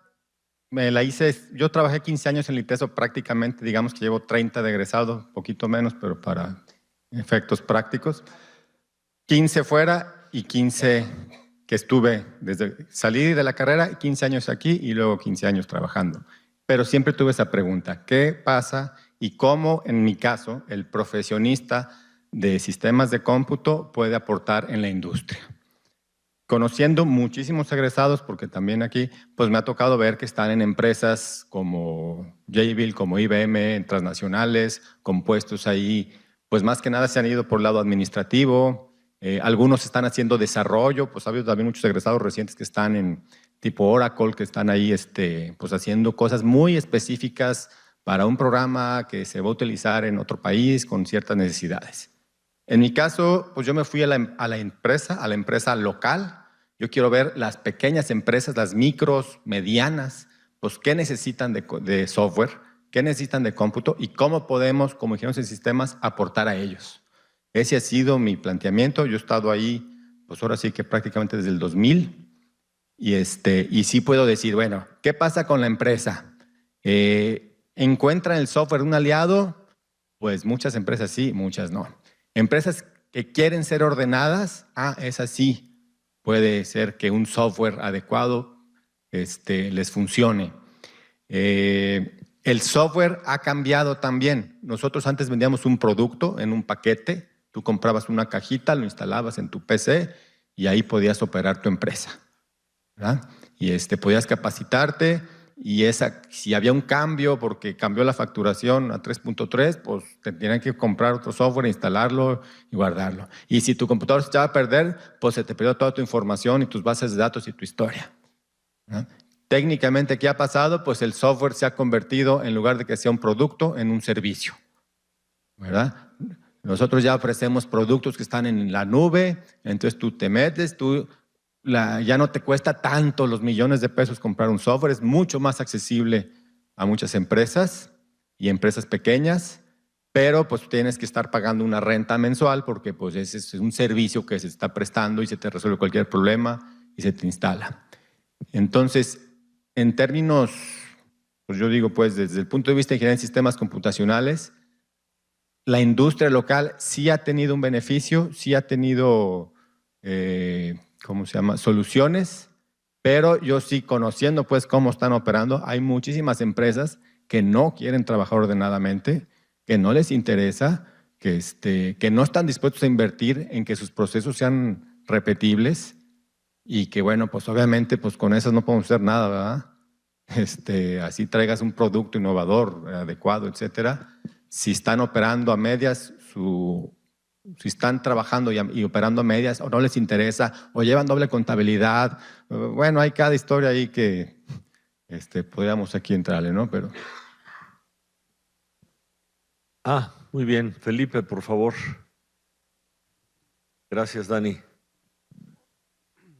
me la hice, yo trabajé 15 años en el ITESO prácticamente, digamos que llevo 30 de egresado, poquito menos, pero para efectos prácticos. 15 fuera y 15 que estuve, salí de la carrera, 15 años aquí y luego 15 años trabajando. Pero siempre tuve esa pregunta, ¿qué pasa y cómo, en mi caso, el profesionista de sistemas de cómputo puede aportar en la industria? Conociendo muchísimos egresados, porque también aquí pues me ha tocado ver que están en empresas como Jabil, como IBM, en transnacionales, con puestos ahí, pues más que nada se han ido por el lado administrativo, algunos están haciendo desarrollo, pues ha habido también muchos egresados recientes que están en tipo Oracle, que están ahí pues haciendo cosas muy específicas para un programa que se va a utilizar en otro país con ciertas necesidades. En mi caso, pues yo me fui a la empresa local. Yo quiero ver las pequeñas empresas, las micros, medianas, pues qué necesitan de software, qué necesitan de cómputo y cómo podemos, como ingenieros en sistemas, aportar a ellos. Ese ha sido mi planteamiento. Yo he estado ahí, pues ahora sí que prácticamente desde el 2000 y sí puedo decir, bueno, ¿qué pasa con la empresa? ¿Encuentran el software un aliado? Pues muchas empresas sí, muchas no. Empresas que quieren ser ordenadas, esas sí, puede ser que un software adecuado les funcione. El software ha cambiado también. Nosotros antes vendíamos un producto en un paquete, tú comprabas una cajita, lo instalabas en tu PC y ahí podías operar tu empresa, ¿verdad? Y podías capacitarte. Y si había un cambio porque cambió la facturación a 3.3, pues te tenían que comprar otro software, instalarlo y guardarlo. Y si tu computador se echaba a perder, pues se te perdió toda tu información y tus bases de datos y tu historia, ¿no? Técnicamente, ¿qué ha pasado? Pues el software se ha convertido, en lugar de que sea un producto, en un servicio, ¿verdad? Nosotros ya ofrecemos productos que están en la nube, entonces tú te metes, ya no te cuesta tanto los millones de pesos comprar un software, es mucho más accesible a muchas empresas y empresas pequeñas, pero pues tienes que estar pagando una renta mensual porque pues ese es un servicio que se está prestando y se te resuelve cualquier problema y se te instala. Entonces, en términos, pues yo digo pues desde el punto de vista de ingeniería en sistemas computacionales, la industria local sí ha tenido un beneficio, sí ha tenido soluciones, pero yo sí, conociendo pues cómo están operando, hay muchísimas empresas que no quieren trabajar ordenadamente, que no les interesa, que no están dispuestos a invertir en que sus procesos sean repetibles y que bueno, pues obviamente pues con esas no podemos hacer nada, ¿verdad? Así traigas un producto innovador, adecuado, etcétera. Si están operando a medias, si están trabajando y operando a medias o no les interesa o llevan doble contabilidad, bueno, hay cada historia ahí que podríamos aquí entrarle, ¿no? Pero... Muy bien. Felipe, por favor. Gracias, Dani.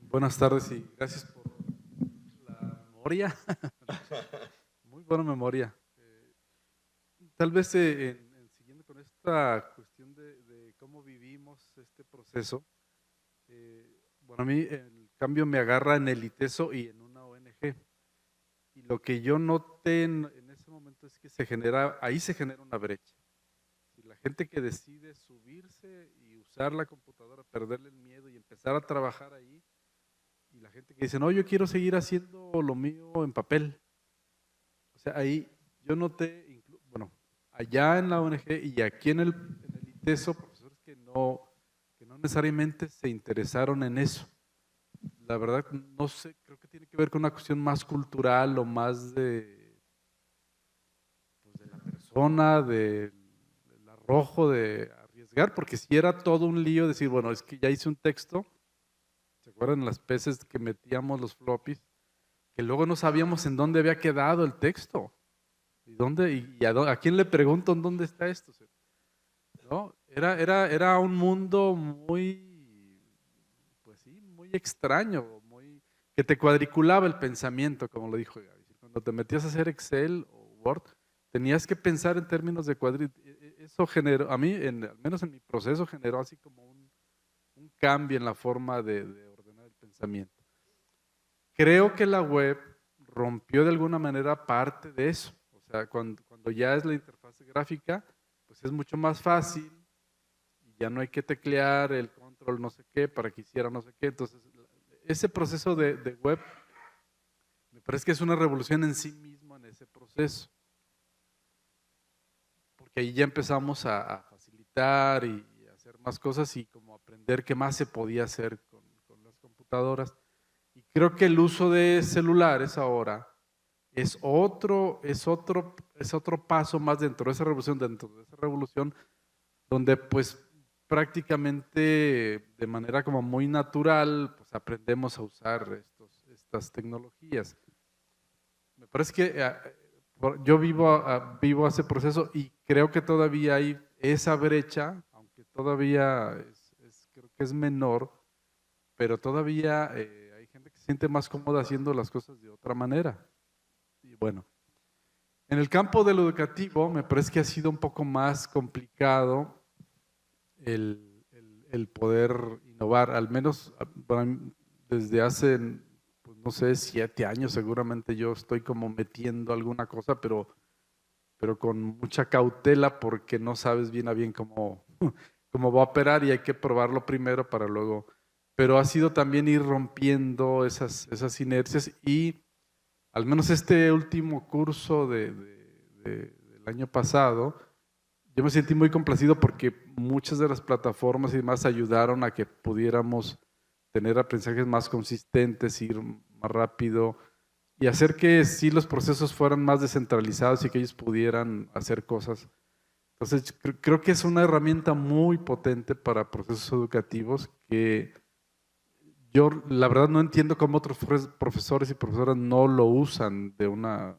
Buenas tardes y gracias por la memoria. Muy buena memoria. Tal vez siguiendo con esta cuestión de cómo vivimos este proceso, bueno, a mí el cambio me agarra en el ITESO y en una ONG. Y lo que yo noté en ese momento es que ahí se genera una brecha. Y la gente que decide subirse y usar la computadora, perderle el miedo y empezar a trabajar ahí, y la gente que dice, no, yo quiero seguir haciendo lo mío en papel. O sea, ahí yo noté, bueno, allá en la ONG y aquí en el ITESO, profesores que no que no necesariamente se interesaron en eso. La verdad, no sé, creo que tiene que ver con una cuestión más cultural o más de la persona, del arrojo de arriesgar, porque si era todo un lío decir, bueno, es que ya hice un texto, ¿se acuerdan las veces que metíamos los floppies? Que luego no sabíamos en dónde había quedado el texto. ¿A quién le pregunto en dónde está esto? ¿No? Era un mundo muy, pues sí, muy extraño, que te cuadriculaba el pensamiento, como lo dijo Gaby. Cuando te metías a hacer Excel o Word, tenías que pensar en términos de Eso generó, a mí, al menos en mi proceso, generó así como un cambio en la forma de ordenar el pensamiento. Creo que la web rompió de alguna manera parte de eso. O sea, cuando ya es la interfaz gráfica, pues es mucho más fácil y ya no hay que teclear el control no sé qué para que hiciera no sé qué. Entonces, ese proceso de web me parece que es una revolución en sí mismo en ese proceso. Porque ahí ya empezamos a facilitar y a hacer más cosas y como aprender qué más se podía hacer con las computadoras. Y creo que el uso de celulares ahora es otro paso más dentro de esa revolución, donde pues prácticamente de manera como muy natural pues aprendemos a usar estas tecnologías. Me parece que yo vivo ese proceso y creo que todavía hay esa brecha, aunque todavía creo que es menor, pero todavía hay gente que se siente más cómoda haciendo las cosas de otra manera. Y bueno, en el campo de lo educativo me parece que ha sido un poco más complicado el poder innovar, al menos desde hace, pues no sé, 7 años seguramente yo estoy como metiendo alguna cosa, pero con mucha cautela porque no sabes bien a bien cómo va a operar y hay que probarlo primero para luego. Pero ha sido también ir rompiendo esas inercias y al menos este último curso del año pasado, yo me sentí muy complacido porque muchas de las plataformas y demás ayudaron a que pudiéramos tener aprendizajes más consistentes, ir más rápido y hacer que sí los procesos fueran más descentralizados y que ellos pudieran hacer cosas. Entonces, creo que es una herramienta muy potente para procesos educativos que yo la verdad no entiendo cómo otros profesores y profesoras no lo usan de una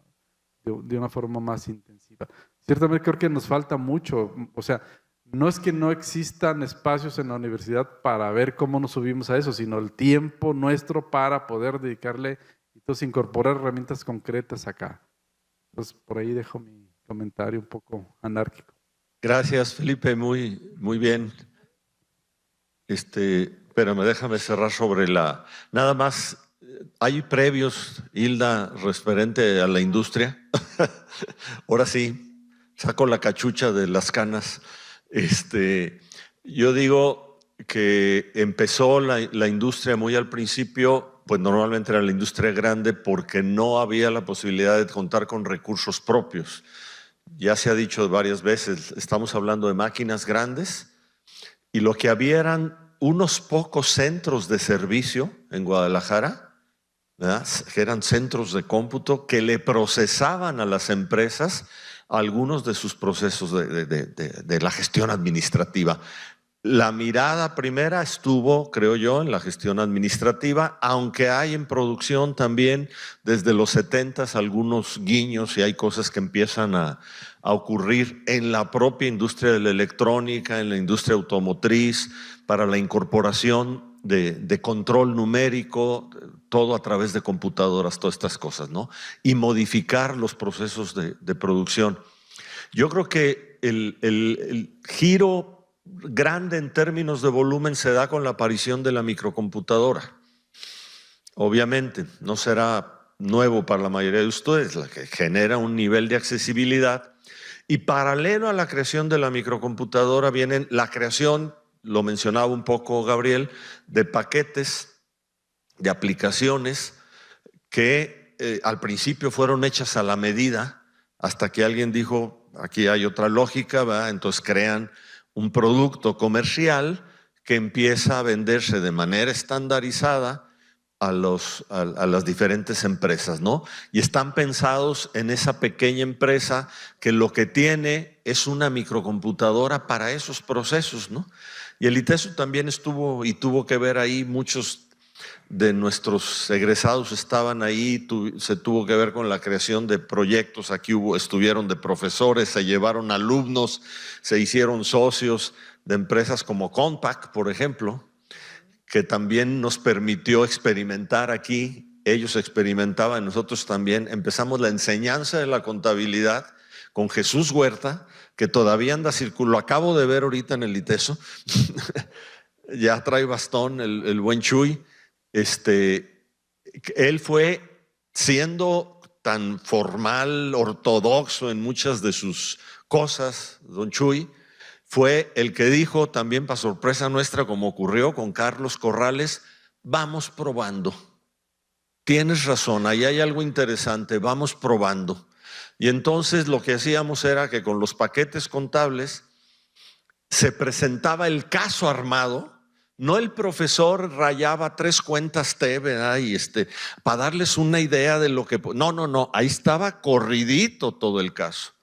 forma más intensiva. Ciertamente creo que nos falta mucho, o sea, no es que no existan espacios en la universidad para ver cómo nos subimos a eso, sino el tiempo nuestro para poder dedicarle, entonces incorporar herramientas concretas acá. Entonces por ahí dejo mi comentario un poco anárquico. Gracias, Felipe, muy, muy bien. Espérame, déjame cerrar sobre nada más, hay previos, Hilda, referente a la industria. Ahora sí, saco la cachucha de las canas. Yo digo que empezó la industria muy al principio, pues normalmente era la industria grande porque no había la posibilidad de contar con recursos propios. Ya se ha dicho varias veces, estamos hablando de máquinas grandes y lo que había eran unos pocos centros de servicio en Guadalajara, ¿verdad? Que eran centros de cómputo que le procesaban a las empresas algunos de sus procesos de la gestión administrativa. La mirada primera estuvo, creo yo, en la gestión administrativa, aunque hay en producción también desde los 70s algunos guiños y hay cosas que empiezan a ocurrir en la propia industria de la electrónica, en la industria automotriz, para la incorporación de control numérico, todo a través de computadoras, todas estas cosas, ¿no? Y modificar los procesos de producción. Yo creo que el giro grande en términos de volumen se da con la aparición de la microcomputadora. Obviamente, no será nuevo para la mayoría de ustedes, la que genera un nivel de accesibilidad. Y paralelo a la creación de la microcomputadora viene la creación, lo mencionaba un poco Gabriel, de paquetes, de aplicaciones que al principio fueron hechas a la medida, hasta que alguien dijo, aquí hay otra lógica, ¿verdad? Entonces crean un producto comercial que empieza a venderse de manera estandarizada a las diferentes empresas, ¿no? Y están pensados en esa pequeña empresa que lo que tiene es una microcomputadora para esos procesos, ¿no? Y el ITESO también estuvo y tuvo que ver ahí. Muchos de nuestros egresados estaban ahí, se tuvo que ver con la creación de proyectos. Aquí estuvieron de profesores, se llevaron alumnos, se hicieron socios de empresas como Compaq, por ejemplo, que también nos permitió experimentar aquí. Ellos experimentaban, nosotros también. Empezamos la enseñanza de la contabilidad con Jesús Huerta, que todavía anda circulando. Lo acabo de ver ahorita en el ITESO. Ya trae bastón el buen Chuy. Él fue, siendo tan formal, ortodoxo en muchas de sus cosas, don Chuy, fue el que dijo también, para sorpresa nuestra, como ocurrió con Carlos Corrales: vamos probando. Tienes razón, ahí hay algo interesante, vamos probando. Y entonces lo que hacíamos era que con los paquetes contables se presentaba el caso armado. No el profesor rayaba 3 cuentas T, ¿verdad? Y para darles una idea de lo que... No, ahí estaba corridito todo el caso.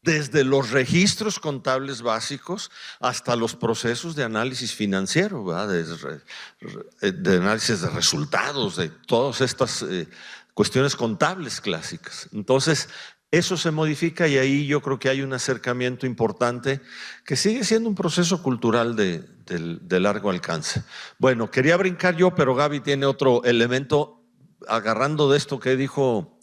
Desde los registros contables básicos hasta los procesos de análisis financiero, ¿verdad? De análisis de resultados, de todas estas cuestiones contables clásicas. Entonces, eso se modifica y ahí yo creo que hay un acercamiento importante que sigue siendo un proceso cultural de largo alcance. Bueno, quería brincar yo, pero Gaby tiene otro elemento agarrando de esto que dijo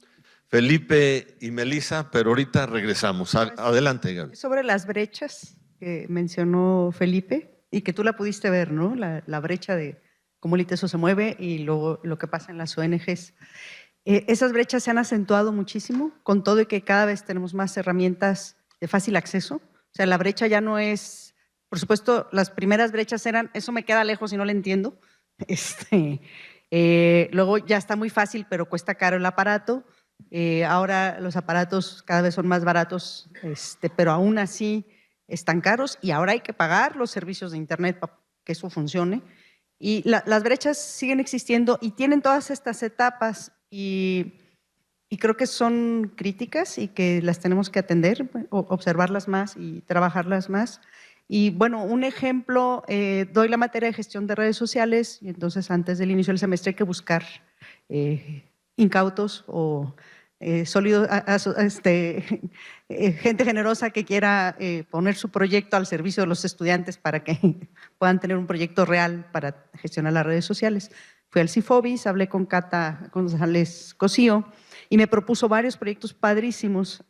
Felipe y Melissa, pero ahorita regresamos. Adelante, Gaby. Sobre las brechas que mencionó Felipe y que tú la pudiste ver, ¿no? La brecha de cómo el ITESO se mueve y luego lo que pasa en las ONGs. Esas brechas se han acentuado muchísimo, con todo y que cada vez tenemos más herramientas de fácil acceso. O sea, la brecha ya no es, por supuesto, las primeras brechas eran, eso me queda lejos y no lo entiendo. Luego ya está muy fácil, pero cuesta caro el aparato. Ahora los aparatos cada vez son más baratos, pero aún así están caros, y ahora hay que pagar los servicios de Internet para que eso funcione. Y las brechas siguen existiendo y tienen todas estas etapas. Y creo que son críticas y que las tenemos que atender, observarlas más y trabajarlas más. Y bueno, un ejemplo, doy la materia de gestión de redes sociales, y entonces antes del inicio del semestre hay que buscar incautos o sólidos, gente generosa que quiera poner su proyecto al servicio de los estudiantes para que puedan tener un proyecto real para gestionar las redes sociales. Fui al CIFOBIS, hablé con Cata González Cosío y me propuso varios proyectos padrísimos.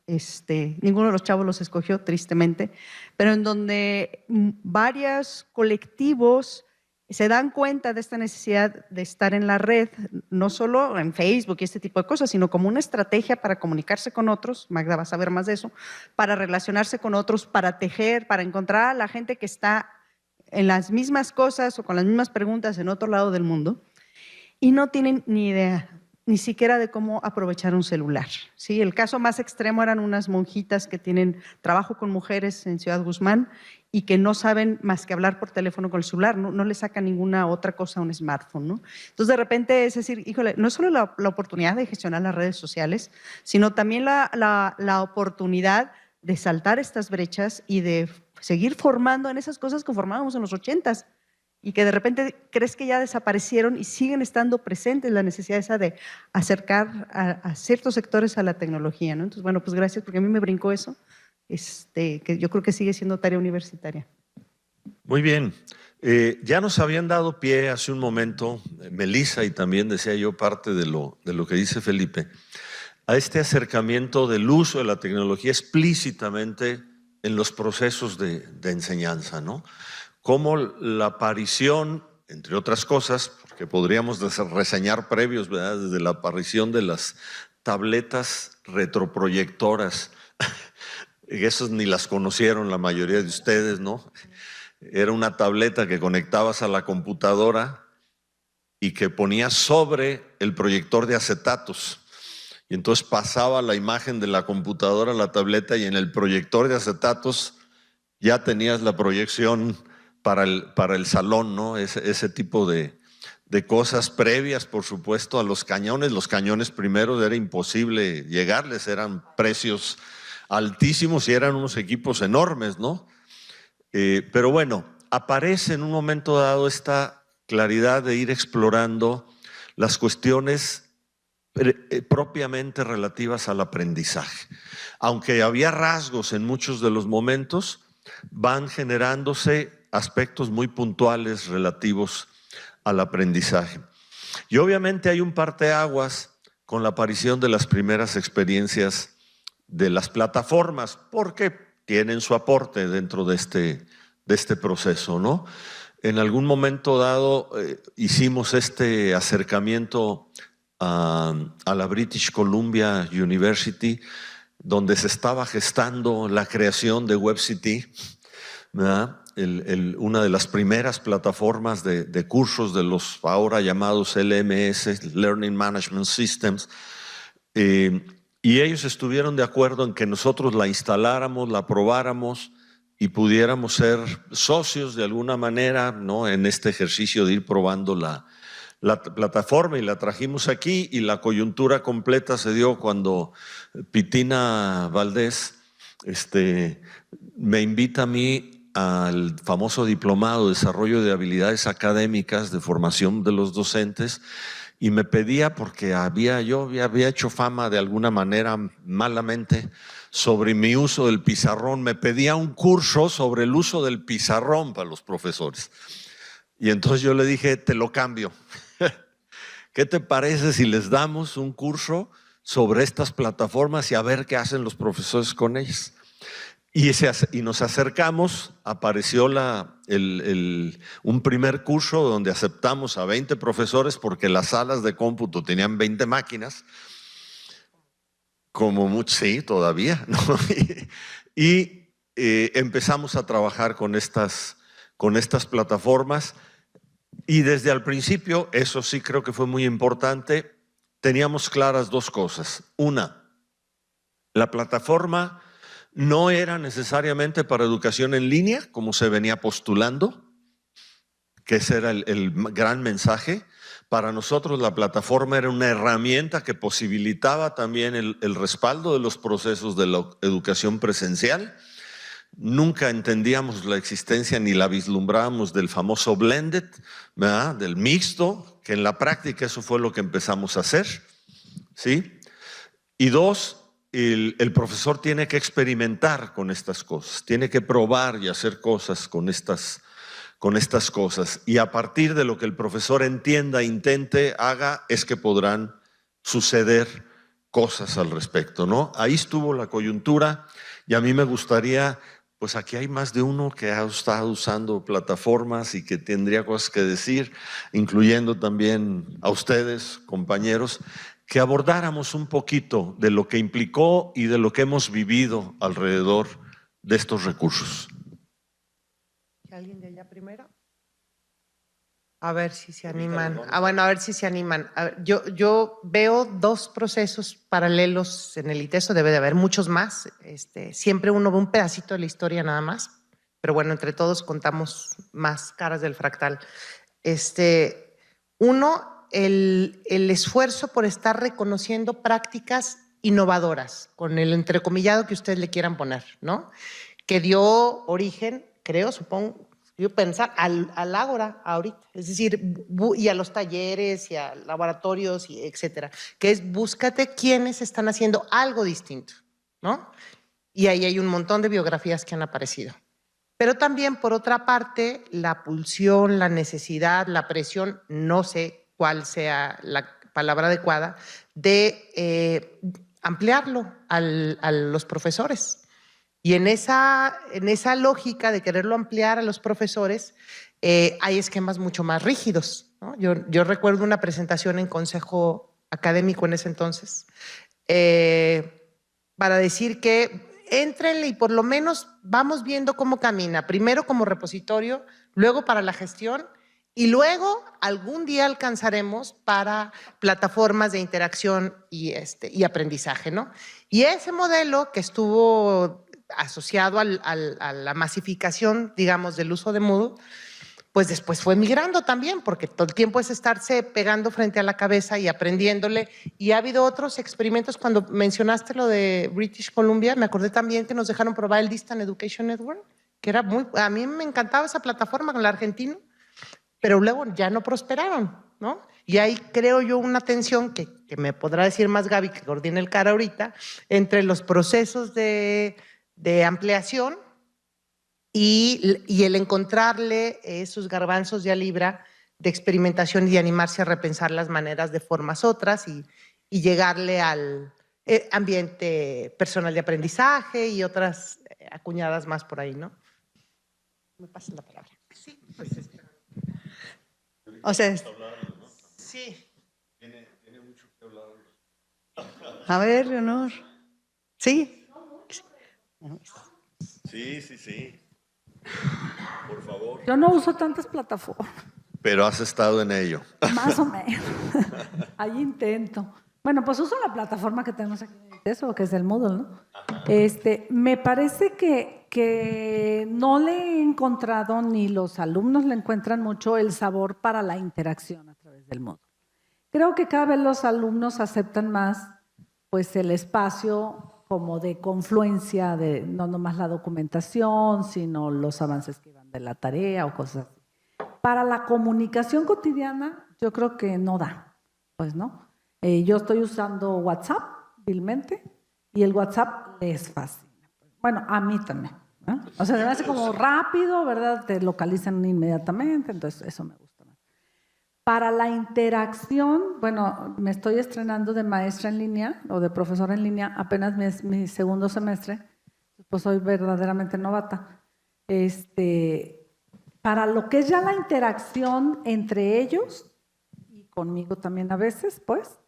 Ninguno de los chavos los escogió, tristemente, pero en donde varios colectivos se dan cuenta de esta necesidad de estar en la red, no solo en Facebook y este tipo de cosas, sino como una estrategia para comunicarse con otros. Magda va a saber más de eso, para relacionarse con otros, para tejer, para encontrar a la gente que está en las mismas cosas o con las mismas preguntas en otro lado del mundo. Y no tienen ni idea, ni siquiera de cómo aprovechar un celular. ¿Sí? El caso más extremo eran unas monjitas que tienen trabajo con mujeres en Ciudad Guzmán y que no saben más que hablar por teléfono con el celular, no le sacan ninguna otra cosa a un smartphone, ¿no? Entonces, de repente, es decir, híjole, no es solo la oportunidad de gestionar las redes sociales, sino también la oportunidad de saltar estas brechas y de seguir formando en esas cosas que formábamos en los 80s. Y que de repente crees que ya desaparecieron y siguen estando presentes la necesidad esa de acercar a ciertos sectores a la tecnología, ¿no? Entonces, bueno, pues gracias, porque a mí me brincó eso, que yo creo que sigue siendo tarea universitaria. Muy bien. Ya nos habían dado pie hace un momento, Melissa, y también decía yo parte de lo que dice Felipe, a este acercamiento del uso de la tecnología explícitamente en los procesos de enseñanza, ¿no? Como la aparición, entre otras cosas, porque podríamos reseñar previos, ¿verdad? Desde la aparición de las tabletas retroproyectoras, esas ni las conocieron la mayoría de ustedes, ¿no? Era una tableta que conectabas a la computadora y que ponías sobre el proyector de acetatos. Y entonces pasaba la imagen de la computadora a la tableta y en el proyector de acetatos ya tenías la proyección para el salón, ¿no? Ese tipo de cosas previas, por supuesto, a los cañones. Los cañones primero era imposible llegarles, eran precios altísimos y eran unos equipos enormes, ¿no? Pero bueno, aparece en un momento dado esta claridad de ir explorando las cuestiones propiamente relativas al aprendizaje. Aunque había rasgos en muchos de los momentos, van generándose aspectos muy puntuales relativos al aprendizaje. Y obviamente hay un parteaguas con la aparición de las primeras experiencias de las plataformas, porque tienen su aporte dentro de este proceso, ¿no? En algún momento dado hicimos este acercamiento a la British Columbia University, donde se estaba gestando la creación de WebCT, ¿verdad? Una de las primeras plataformas de cursos de los ahora llamados LMS, Learning Management Systems, y ellos estuvieron de acuerdo en que nosotros la instaláramos, la probáramos y pudiéramos ser socios de alguna manera, ¿no? En este ejercicio de ir probando la plataforma, y la trajimos aquí, y la coyuntura completa se dio cuando Pitina Valdés me invita a mí al famoso diplomado de desarrollo de habilidades académicas de formación de los docentes, y me pedía, porque yo había hecho fama de alguna manera malamente sobre mi uso del pizarrón, me pedía un curso sobre el uso del pizarrón para los profesores. Y entonces yo le dije, te lo cambio. ¿Qué te parece si les damos un curso sobre estas plataformas y a ver qué hacen los profesores con ellas? Y nos acercamos, apareció un primer curso donde aceptamos a 20 profesores, porque las salas de cómputo tenían 20 máquinas, como mucho, sí, todavía, ¿no? Y empezamos a trabajar con estas plataformas, y desde el principio, eso sí creo que fue muy importante, teníamos claras dos cosas. Una, la plataforma no era necesariamente para educación en línea, como se venía postulando, que ese era el gran mensaje. Para nosotros la plataforma era una herramienta que posibilitaba también el respaldo de los procesos de la educación presencial. Nunca entendíamos la existencia ni la vislumbrábamos del famoso blended, ¿verdad? Del mixto, que en la práctica eso fue lo que empezamos a hacer, ¿sí? Y dos, el profesor tiene que experimentar con estas cosas, tiene que probar y hacer cosas con estas cosas. Y a partir de lo que el profesor entienda, intente, haga, es que podrán suceder cosas al respecto, ¿no? Ahí estuvo la coyuntura, y a mí me gustaría, pues aquí hay más de uno que ha estado usando plataformas y que tendría cosas que decir, incluyendo también a ustedes, compañeros, que abordáramos un poquito de lo que implicó y de lo que hemos vivido alrededor de estos recursos. ¿Alguien de allá primero? A ver si se animan. Bueno, a ver si se animan. A ver, yo veo dos procesos paralelos en el ITESO, debe de haber muchos más. Siempre uno ve un pedacito de la historia nada más, pero bueno, entre todos contamos más caras del fractal. Uno, el esfuerzo por estar reconociendo prácticas innovadoras, con el entrecomillado que ustedes le quieran poner, ¿no? Que dio origen, creo, supongo, yo pensar al Ágora ahorita, es decir, y a los talleres y a laboratorios y etcétera, que es búscate quienes están haciendo algo distinto, ¿no? Y ahí hay un montón de biografías que han aparecido. Pero también, por otra parte, la pulsión, la necesidad, la presión, no sé cuál sea la palabra adecuada, de ampliarlo a los profesores. Y en esa lógica de quererlo ampliar a los profesores, hay esquemas mucho más rígidos, ¿no? Yo recuerdo una presentación en consejo académico en ese entonces, para decir que éntrenle y por lo menos vamos viendo cómo camina, primero como repositorio, luego para la gestión, y luego algún día alcanzaremos para plataformas de interacción y aprendizaje, ¿no? Y ese modelo que estuvo asociado a la masificación, digamos, del uso de Moodle, pues después fue migrando también, porque todo el tiempo es estarse pegando frente a la cabeza y aprendiéndole. Y ha habido otros experimentos. Cuando mencionaste lo de British Columbia, me acordé también que nos dejaron probar el Distant Education Network, que era a mí me encantaba esa plataforma con el argentino, pero luego ya no prosperaron, ¿no? Y ahí creo yo una tensión que me podrá decir más Gaby, que coordina el CAR ahorita, entre los procesos de ampliación y el encontrarle esos garbanzos de libra de experimentación y de animarse a repensar las maneras de formas otras y llegarle al ambiente personal de aprendizaje y otras acuñadas más por ahí, ¿no? Me pasas la palabra. Sí, pues O sea, sí. Tiene mucho que hablar. a ver, Leonor. ¿Sí? Sí. Por favor. Yo no uso tantas plataformas, Pero has estado en ello. más o menos. Ahí intento. Bueno, pues uso la plataforma que tenemos aquí en eso, que es el Moodle, ¿no? Me parece que no le he encontrado, ni los alumnos le encuentran mucho el sabor para la interacción a través del Moodle. Creo que cada vez los alumnos aceptan más pues el espacio como de confluencia de no nomás la documentación, sino los avances que van de la tarea o cosas así. Para la comunicación cotidiana, yo creo que no da, pues, ¿no? Yo estoy usando WhatsApp, vilmente, y el WhatsApp les fascina. Bueno, a mí también, ¿no? O sea, se me hace como rápido, ¿verdad? Te localizan inmediatamente, entonces eso me gusta más. Para la interacción, bueno, me estoy estrenando de maestra en línea o de profesora en línea, apenas mi segundo semestre, pues soy verdaderamente novata. Para lo que es ya la interacción entre ellos y conmigo también a veces, pues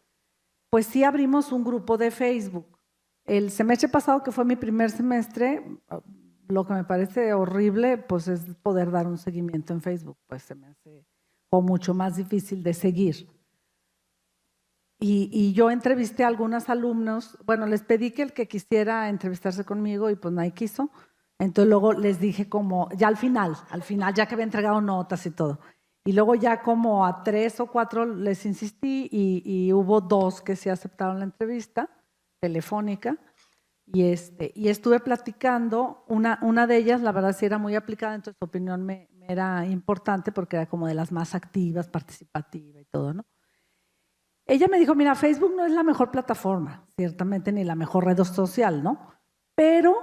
sí abrimos un grupo de Facebook. El semestre pasado, que fue mi primer semestre, lo que me parece horrible, pues es poder dar un seguimiento en Facebook, pues se me hace o mucho más difícil de seguir. Y yo entrevisté a algunos alumnos, bueno, les pedí que el que quisiera entrevistarse conmigo y pues nadie quiso. Entonces luego les dije como, ya al final, ya que había entregado notas y todo. Y luego ya como a 3 o 4 les insistí y hubo 2 que sí aceptaron la entrevista telefónica. Y estuve platicando, una de ellas la verdad sí era muy aplicada, entonces su opinión me era importante porque era como de las más activas, participativa y todo, ¿no? Ella me dijo, mira, Facebook no es la mejor plataforma, ciertamente, ni la mejor red social, ¿no? Pero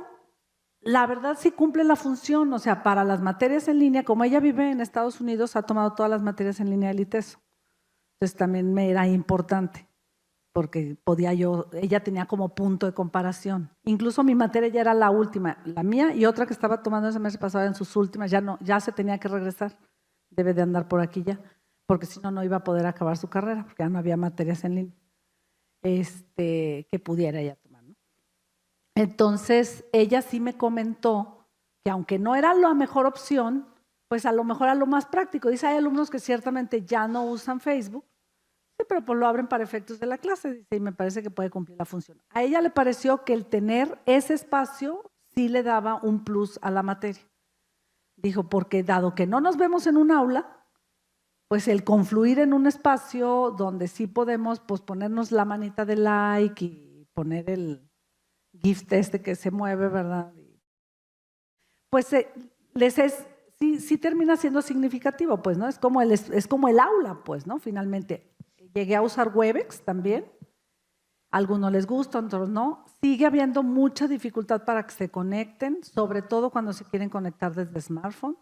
la verdad sí cumple la función, o sea, para las materias en línea, como ella vive en Estados Unidos, ha tomado todas las materias en línea del ITESO. Entonces también me era importante, porque ella tenía como punto de comparación. Incluso mi materia ya era la última, la mía y otra que estaba tomando ese mes pasado en sus últimas, ya se tenía que regresar, debe de andar por aquí ya, porque si no, no iba a poder acabar su carrera, porque ya no había materias en línea que pudiera ella tomar, ¿no? Entonces, ella sí me comentó que aunque no era la mejor opción, pues a lo mejor era lo más práctico. Dice, hay alumnos que ciertamente ya no usan Facebook, sí, pero pues lo abren para efectos de la clase, dice, y me parece que puede cumplir la función. A ella le pareció que el tener ese espacio sí le daba un plus a la materia. Dijo, porque dado que no nos vemos en un aula, pues el confluir en un espacio donde sí podemos pues ponernos la manita de like y poner el GIF que se mueve, ¿verdad? Pues sí termina siendo significativo, pues, ¿no? Es como el aula, pues, ¿no? Finalmente. Llegué a usar Webex también. A algunos les gusta, a otros no. Sigue habiendo mucha dificultad para que se conecten, sobre todo cuando se quieren conectar desde smartphone.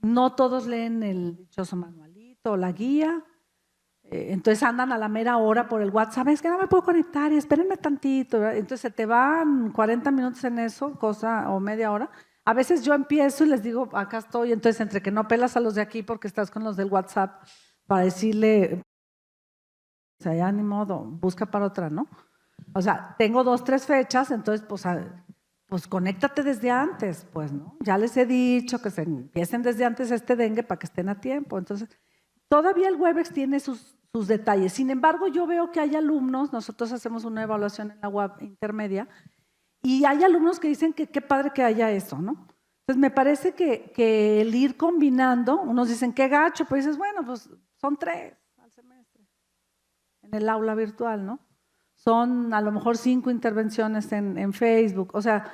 No todos leen el dichoso manualito o la guía. Entonces andan a la mera hora por el WhatsApp, es que no me puedo conectar y espérenme tantito, ¿verdad? Entonces se te van 40 minutos en eso, o media hora. A veces yo empiezo y les digo, acá estoy, entonces entre que no pelas a los de aquí porque estás con los del WhatsApp para decirle, o sea, ya ni modo, busca para otra, ¿no? O sea, tengo 2, 3 fechas, entonces pues conéctate desde antes, pues, ¿no? Ya les he dicho que se empiecen desde antes dengue para que estén a tiempo, entonces todavía el Webex tiene sus detalles. Sin embargo, yo veo que hay alumnos, nosotros hacemos una evaluación en la UAP intermedia, y hay alumnos que dicen que qué padre que haya eso, ¿no? Entonces me parece que el ir combinando, unos dicen qué gacho, pues dices, bueno, pues son 3 al semestre en el aula virtual, ¿no? Son a lo mejor 5 intervenciones en Facebook, o sea,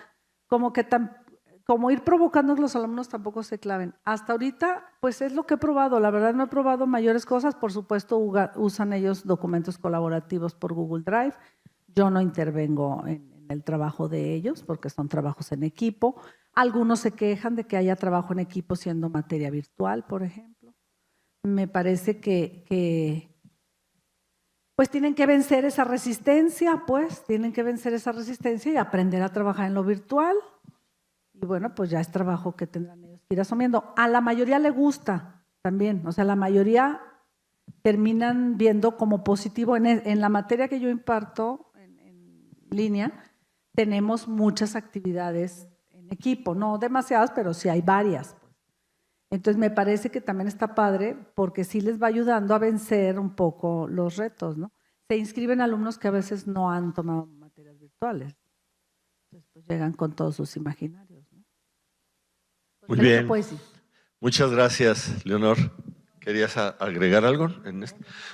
como ir provocando que los alumnos tampoco se claven. Hasta ahorita, pues es lo que he probado. La verdad no he probado mayores cosas. Por supuesto, usan ellos documentos colaborativos por Google Drive. Yo no intervengo en el trabajo de ellos porque son trabajos en equipo. Algunos se quejan de que haya trabajo en equipo siendo materia virtual, por ejemplo. Me parece que pues tienen que vencer esa resistencia, y aprender a trabajar en lo virtual. Y bueno, pues ya es trabajo que tendrán ellos que ir asumiendo. A la mayoría le gusta también, o sea, la mayoría terminan viendo como positivo. En la materia que yo imparto en línea, tenemos muchas actividades en equipo, no demasiadas, pero sí hay varias. Entonces me parece que también está padre porque sí les va ayudando a vencer un poco los retos, ¿no? Se inscriben alumnos que a veces no han tomado materias virtuales. Entonces pues llegan con todos sus imaginarios, ¿no? Muy bien. Pues, Muchas gracias, Leonor. ¿Querías agregar algo?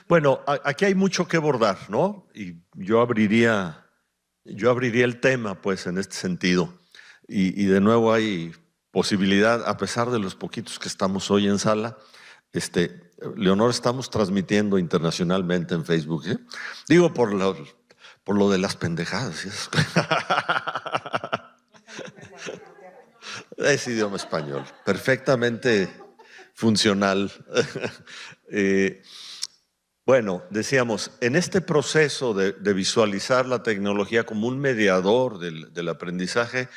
Bueno, aquí hay mucho que abordar, ¿no? Y yo abriría el tema, pues, en este sentido. Y de nuevo hay posibilidad, a pesar de los poquitos que estamos hoy en sala, Leonor, estamos transmitiendo internacionalmente en Facebook, ¿eh? Digo, por lo de las pendejadas. Es idioma español, perfectamente funcional. Bueno, decíamos, en este proceso de visualizar la tecnología como un mediador del aprendizaje,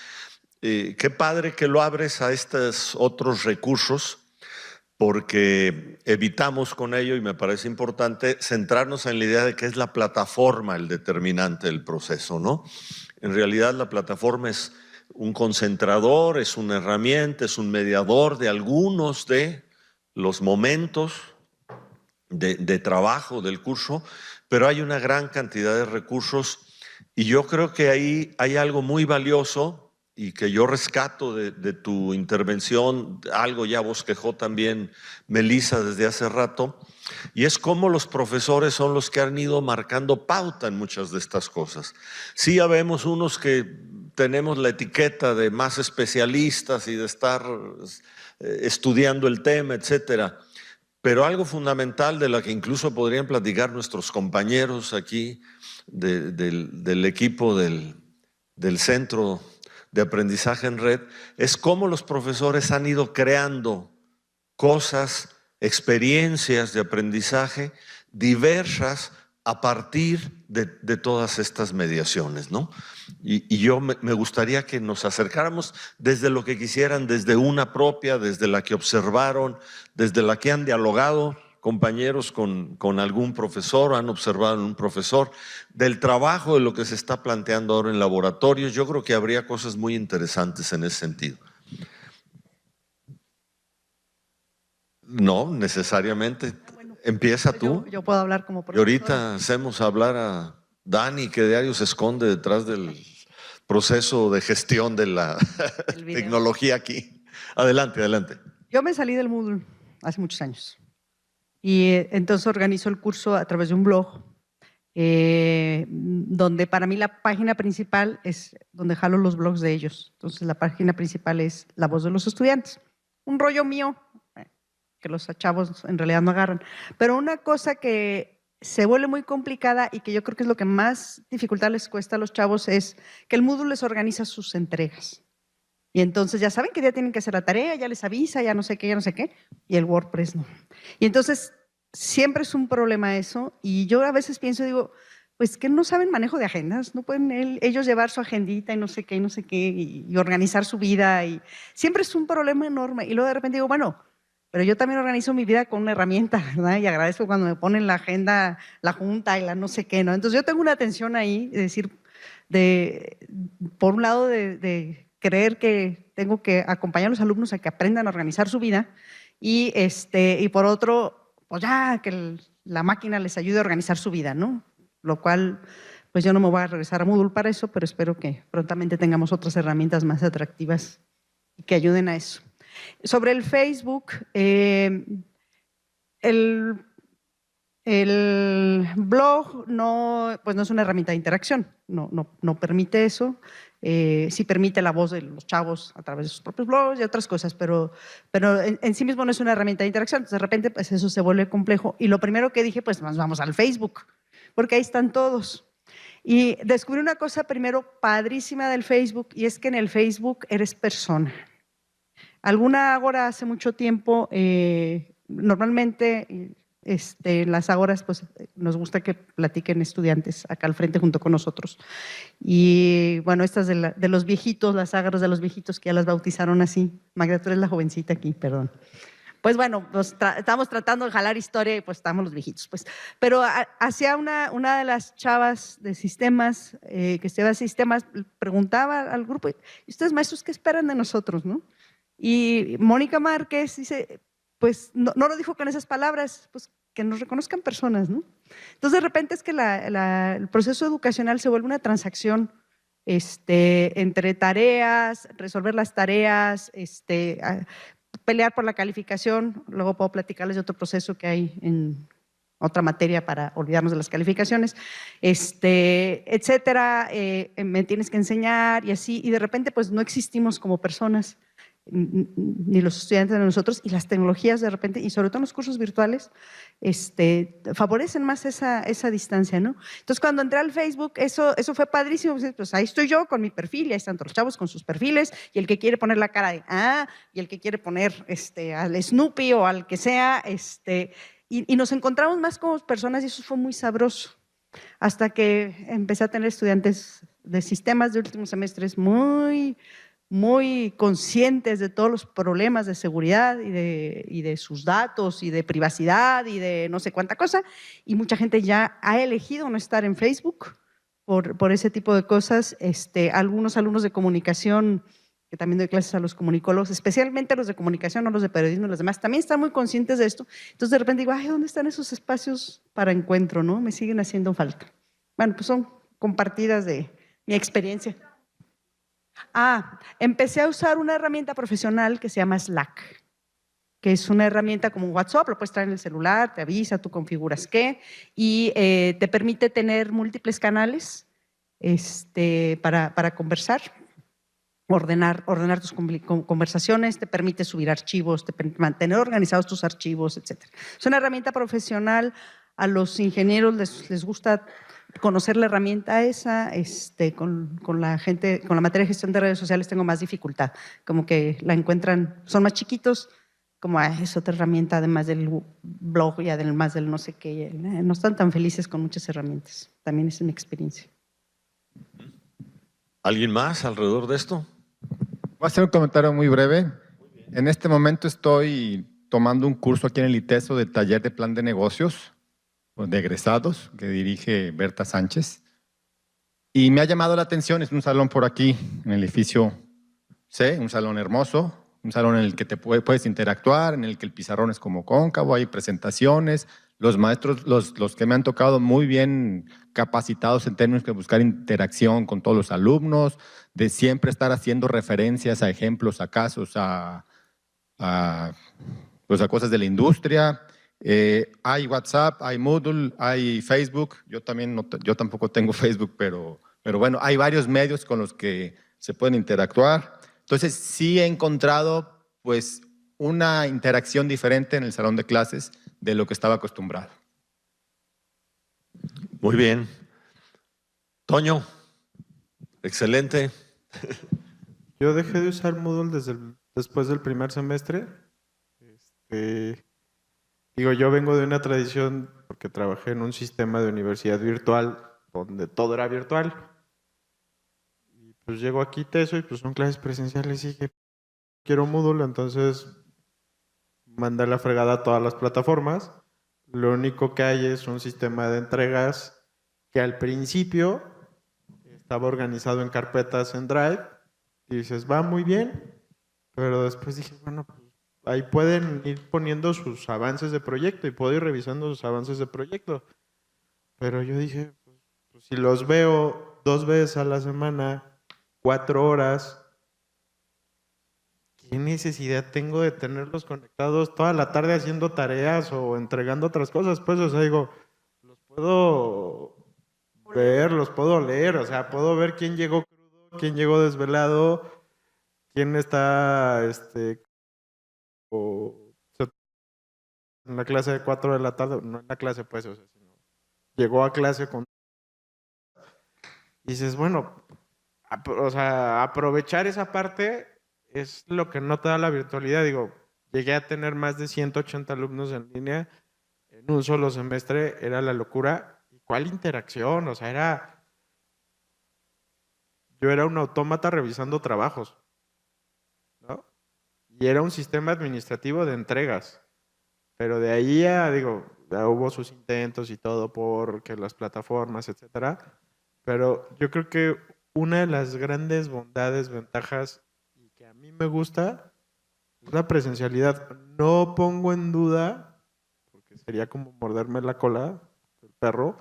qué padre que lo abres a estos otros recursos, porque evitamos con ello, y me parece importante, centrarnos en la idea de que es la plataforma el determinante del proceso, ¿no? En realidad la plataforma es un concentrador, es una herramienta, es un mediador de algunos de los momentos de trabajo del curso, pero hay una gran cantidad de recursos y yo creo que ahí hay algo muy valioso y que yo rescato de tu intervención, algo ya bosquejó también Melissa desde hace rato, y es cómo los profesores son los que han ido marcando pauta en muchas de estas cosas. Sí, ya vemos unos que tenemos la etiqueta de más especialistas y de estar estudiando el tema, etcétera. Pero algo fundamental de la que incluso podrían platicar nuestros compañeros aquí del equipo del Centro de Aprendizaje en Red es cómo los profesores han ido creando cosas, experiencias de aprendizaje diversas a partir de todas estas mediaciones, ¿no? Y yo me gustaría que nos acercáramos desde lo que quisieran, desde una propia, desde la que observaron, desde la que han dialogado compañeros con algún profesor, han observado en un profesor, del trabajo de lo que se está planteando ahora en laboratorios. Yo creo que habría cosas muy interesantes en ese sentido. No, necesariamente. Empieza tú. Yo puedo hablar como Y profesora. ahorita hacemos hablar a Dani, que diario se esconde detrás del proceso de gestión de la tecnología aquí. Adelante, adelante. Yo me salí del Moodle hace muchos años y entonces organizo el curso a través de un blog donde para mí la página principal es donde jalo los blogs de ellos. Entonces la página principal es La Voz de los Estudiantes. Un rollo mío que los chavos en realidad no agarran. Pero una cosa que se vuelve muy complicada y que yo creo que es lo que más dificultad les cuesta a los chavos es que el Moodle les organiza sus entregas. Y entonces ya saben que ya tienen que hacer la tarea, ya les avisa, ya no sé qué, y el WordPress no. Y entonces siempre es un problema eso, y yo a veces pienso, digo, pues que no saben manejo de agendas, no pueden ellos llevar su agendita y no sé qué, y organizar su vida, y siempre es un problema enorme. Y luego de repente digo, bueno, pero yo también organizo mi vida con una herramienta, ¿verdad? Y agradezco cuando me ponen la agenda, la junta y la no sé qué, ¿no? Entonces yo tengo una tensión ahí, es decir, por un lado de creer que tengo que acompañar a los alumnos a que aprendan a organizar su vida y por otro, pues ya que la máquina les ayude a organizar su vida, ¿no? Lo cual pues yo no me voy a regresar a Moodle para eso, pero espero que prontamente tengamos otras herramientas más atractivas y que ayuden a eso. Sobre el Facebook, el blog pues no es una herramienta de interacción, no permite eso. Sí permite la voz de los chavos a través de sus propios blogs y otras cosas, pero en sí mismo no es una herramienta de interacción. Entonces, de repente, pues eso se vuelve complejo. Y lo primero que dije, pues nos vamos al Facebook, porque ahí están todos. Y descubrí una cosa primero padrísima del Facebook, y es que en el Facebook eres persona. Alguna Ágora hace mucho tiempo, normalmente las Ágoras, pues nos gusta que platiquen estudiantes acá al frente junto con nosotros. Y bueno, estas de los viejitos, las Ágoras de los viejitos que ya las bautizaron así. Magda, tú eres la jovencita aquí, perdón. Pues bueno, estamos tratando de jalar historia y pues estamos los viejitos. Pues. Pero hacia una de las chavas de sistemas, que estudia sistemas, preguntaba al grupo, ¿y ustedes maestros qué esperan de nosotros, no? Y Mónica Márquez dice, pues no lo dijo con esas palabras, pues que nos reconozcan personas, ¿no? Entonces de repente es que el proceso educacional se vuelve una transacción entre tareas, resolver las tareas, pelear por la calificación. Luego puedo platicarles de otro proceso que hay en otra materia para olvidarnos de las calificaciones, etcétera, me tienes que enseñar y así, y de repente pues no existimos como personas, ni los estudiantes de nosotros, y las tecnologías de repente, y sobre todo en los cursos virtuales, favorecen más esa distancia, ¿no? Entonces cuando entré al Facebook, eso fue padrísimo, pues ahí estoy yo con mi perfil, y ahí están todos los chavos con sus perfiles, y el que quiere poner la cara de y el que quiere poner al Snoopy o al que sea, y nos encontramos más como personas, y eso fue muy sabroso, hasta que empecé a tener estudiantes de sistemas de últimos semestres muy conscientes de todos los problemas de seguridad y de sus datos y de privacidad y de no sé cuánta cosa, y mucha gente ya ha elegido no estar en Facebook por ese tipo de cosas. Algunos alumnos de comunicación, que también doy clases a los comunicólogos, especialmente a los de comunicación, no los de periodismo y los demás, también están muy conscientes de esto. Entonces de repente digo, ¿dónde están esos espacios para encuentro? ¿No? Me siguen haciendo falta. Bueno, pues son compartidas de mi experiencia. Empecé a usar una herramienta profesional que se llama Slack, que es una herramienta como WhatsApp, lo puedes traer en el celular, te avisa, tú configuras qué, y te permite tener múltiples canales para conversar, ordenar tus conversaciones, te permite subir archivos, te permite mantener organizados tus archivos, etc. Es una herramienta profesional. A los ingenieros les gusta conocer la herramienta esa. Con la gente, con la materia de gestión de redes sociales tengo más dificultad, como que la encuentran, son más chiquitos, como es otra herramienta además del blog y además del no sé qué, no están tan felices con muchas herramientas. También es mi experiencia. ¿Alguien más alrededor de esto? Voy a hacer un comentario muy breve. En este momento estoy tomando un curso aquí en el ITESO de taller de plan de negocios de egresados que dirige Berta Sánchez. Y me ha llamado la atención, es un salón por aquí, en el edificio C, un salón hermoso, un salón en el que te puedes interactuar, en el que el pizarrón es como cóncavo, hay presentaciones, los maestros, los que me han tocado muy bien capacitados en términos de buscar interacción con todos los alumnos, de siempre estar haciendo referencias a ejemplos, a casos, pues a cosas de la industria. Hay WhatsApp, hay Moodle, hay Facebook. Yo tampoco tengo Facebook, pero bueno, hay varios medios con los que se pueden interactuar. Entonces sí he encontrado pues una interacción diferente en el salón de clases de lo que estaba acostumbrado. Muy bien. Toño, excelente. Yo dejé de usar Moodle después del primer semestre. Digo, yo vengo de una tradición, porque trabajé en un sistema de universidad virtual donde todo era virtual. Y pues llego aquí TESO y pues son clases presenciales y dije, quiero Moodle, entonces mandé la fregada a todas las plataformas. Lo único que hay es un sistema de entregas que al principio estaba organizado en carpetas en Drive y dices, va muy bien, pero después dije, bueno, pues ahí pueden ir poniendo sus avances de proyecto y puedo ir revisando sus avances de proyecto. Pero yo dije, pues pues si los veo 2 veces a la semana, 4 horas, ¿qué necesidad tengo de tenerlos conectados toda la tarde haciendo tareas o entregando otras cosas? Pues, o sea, digo, los puedo ver, los puedo leer, o sea, puedo ver quién llegó crudo, quién llegó desvelado, quién está, en la clase de 4 de la tarde, no en la clase, pues, o sea, sino llegó a clase con... Y dices, bueno, o sea, aprovechar esa parte es lo que no te da la virtualidad. Digo, llegué a tener más de 180 alumnos en línea en un solo semestre, era la locura. ¿Y cuál interacción? O sea, yo era un autómata revisando trabajos, ¿no? Y era un sistema administrativo de entregas. Pero de ahí digo, ya hubo sus intentos y todo porque las plataformas, etcétera. Pero yo creo que una de las grandes bondades, ventajas, y que a mí me gusta, es la presencialidad. No pongo en duda, porque sería como morderme la cola del perro,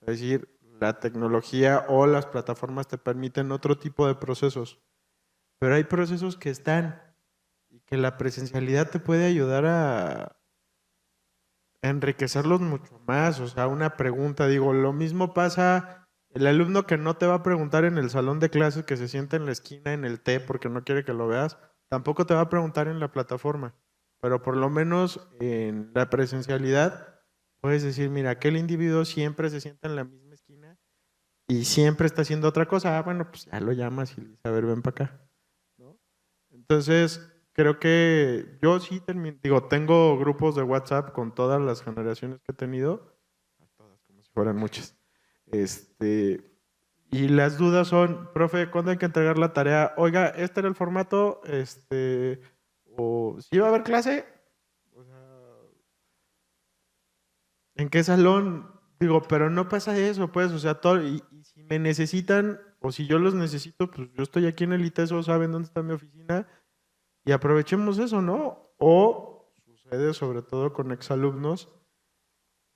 es decir, la tecnología o las plataformas te permiten otro tipo de procesos. Pero hay procesos que están y que la presencialidad te puede ayudar a enriquecerlos mucho más. O sea, una pregunta, digo, lo mismo pasa... El alumno que no te va a preguntar en el salón de clases, que se sienta en la esquina en el té porque no quiere que lo veas, tampoco te va a preguntar en la plataforma. Pero por lo menos en la presencialidad puedes decir, mira, aquel individuo siempre se sienta en la misma esquina y siempre está haciendo otra cosa. Bueno, pues ya lo llamas y le dices, a ver, ven para acá, ¿no? Entonces, creo que yo sí tengo grupos de WhatsApp con todas las generaciones que he tenido, todas como si fueran muchas. Y las dudas son, profe, ¿cuándo hay que entregar la tarea? Oiga, este era el formato, o ¿sí va a haber clase? O sea, ¿en qué salón? Digo, pero no pasa eso, pues, o sea, todo, y si me necesitan, o si yo los necesito, pues yo estoy aquí en el ITESO, saben dónde está mi oficina, y aprovechemos eso, ¿no? O sucede sobre todo con exalumnos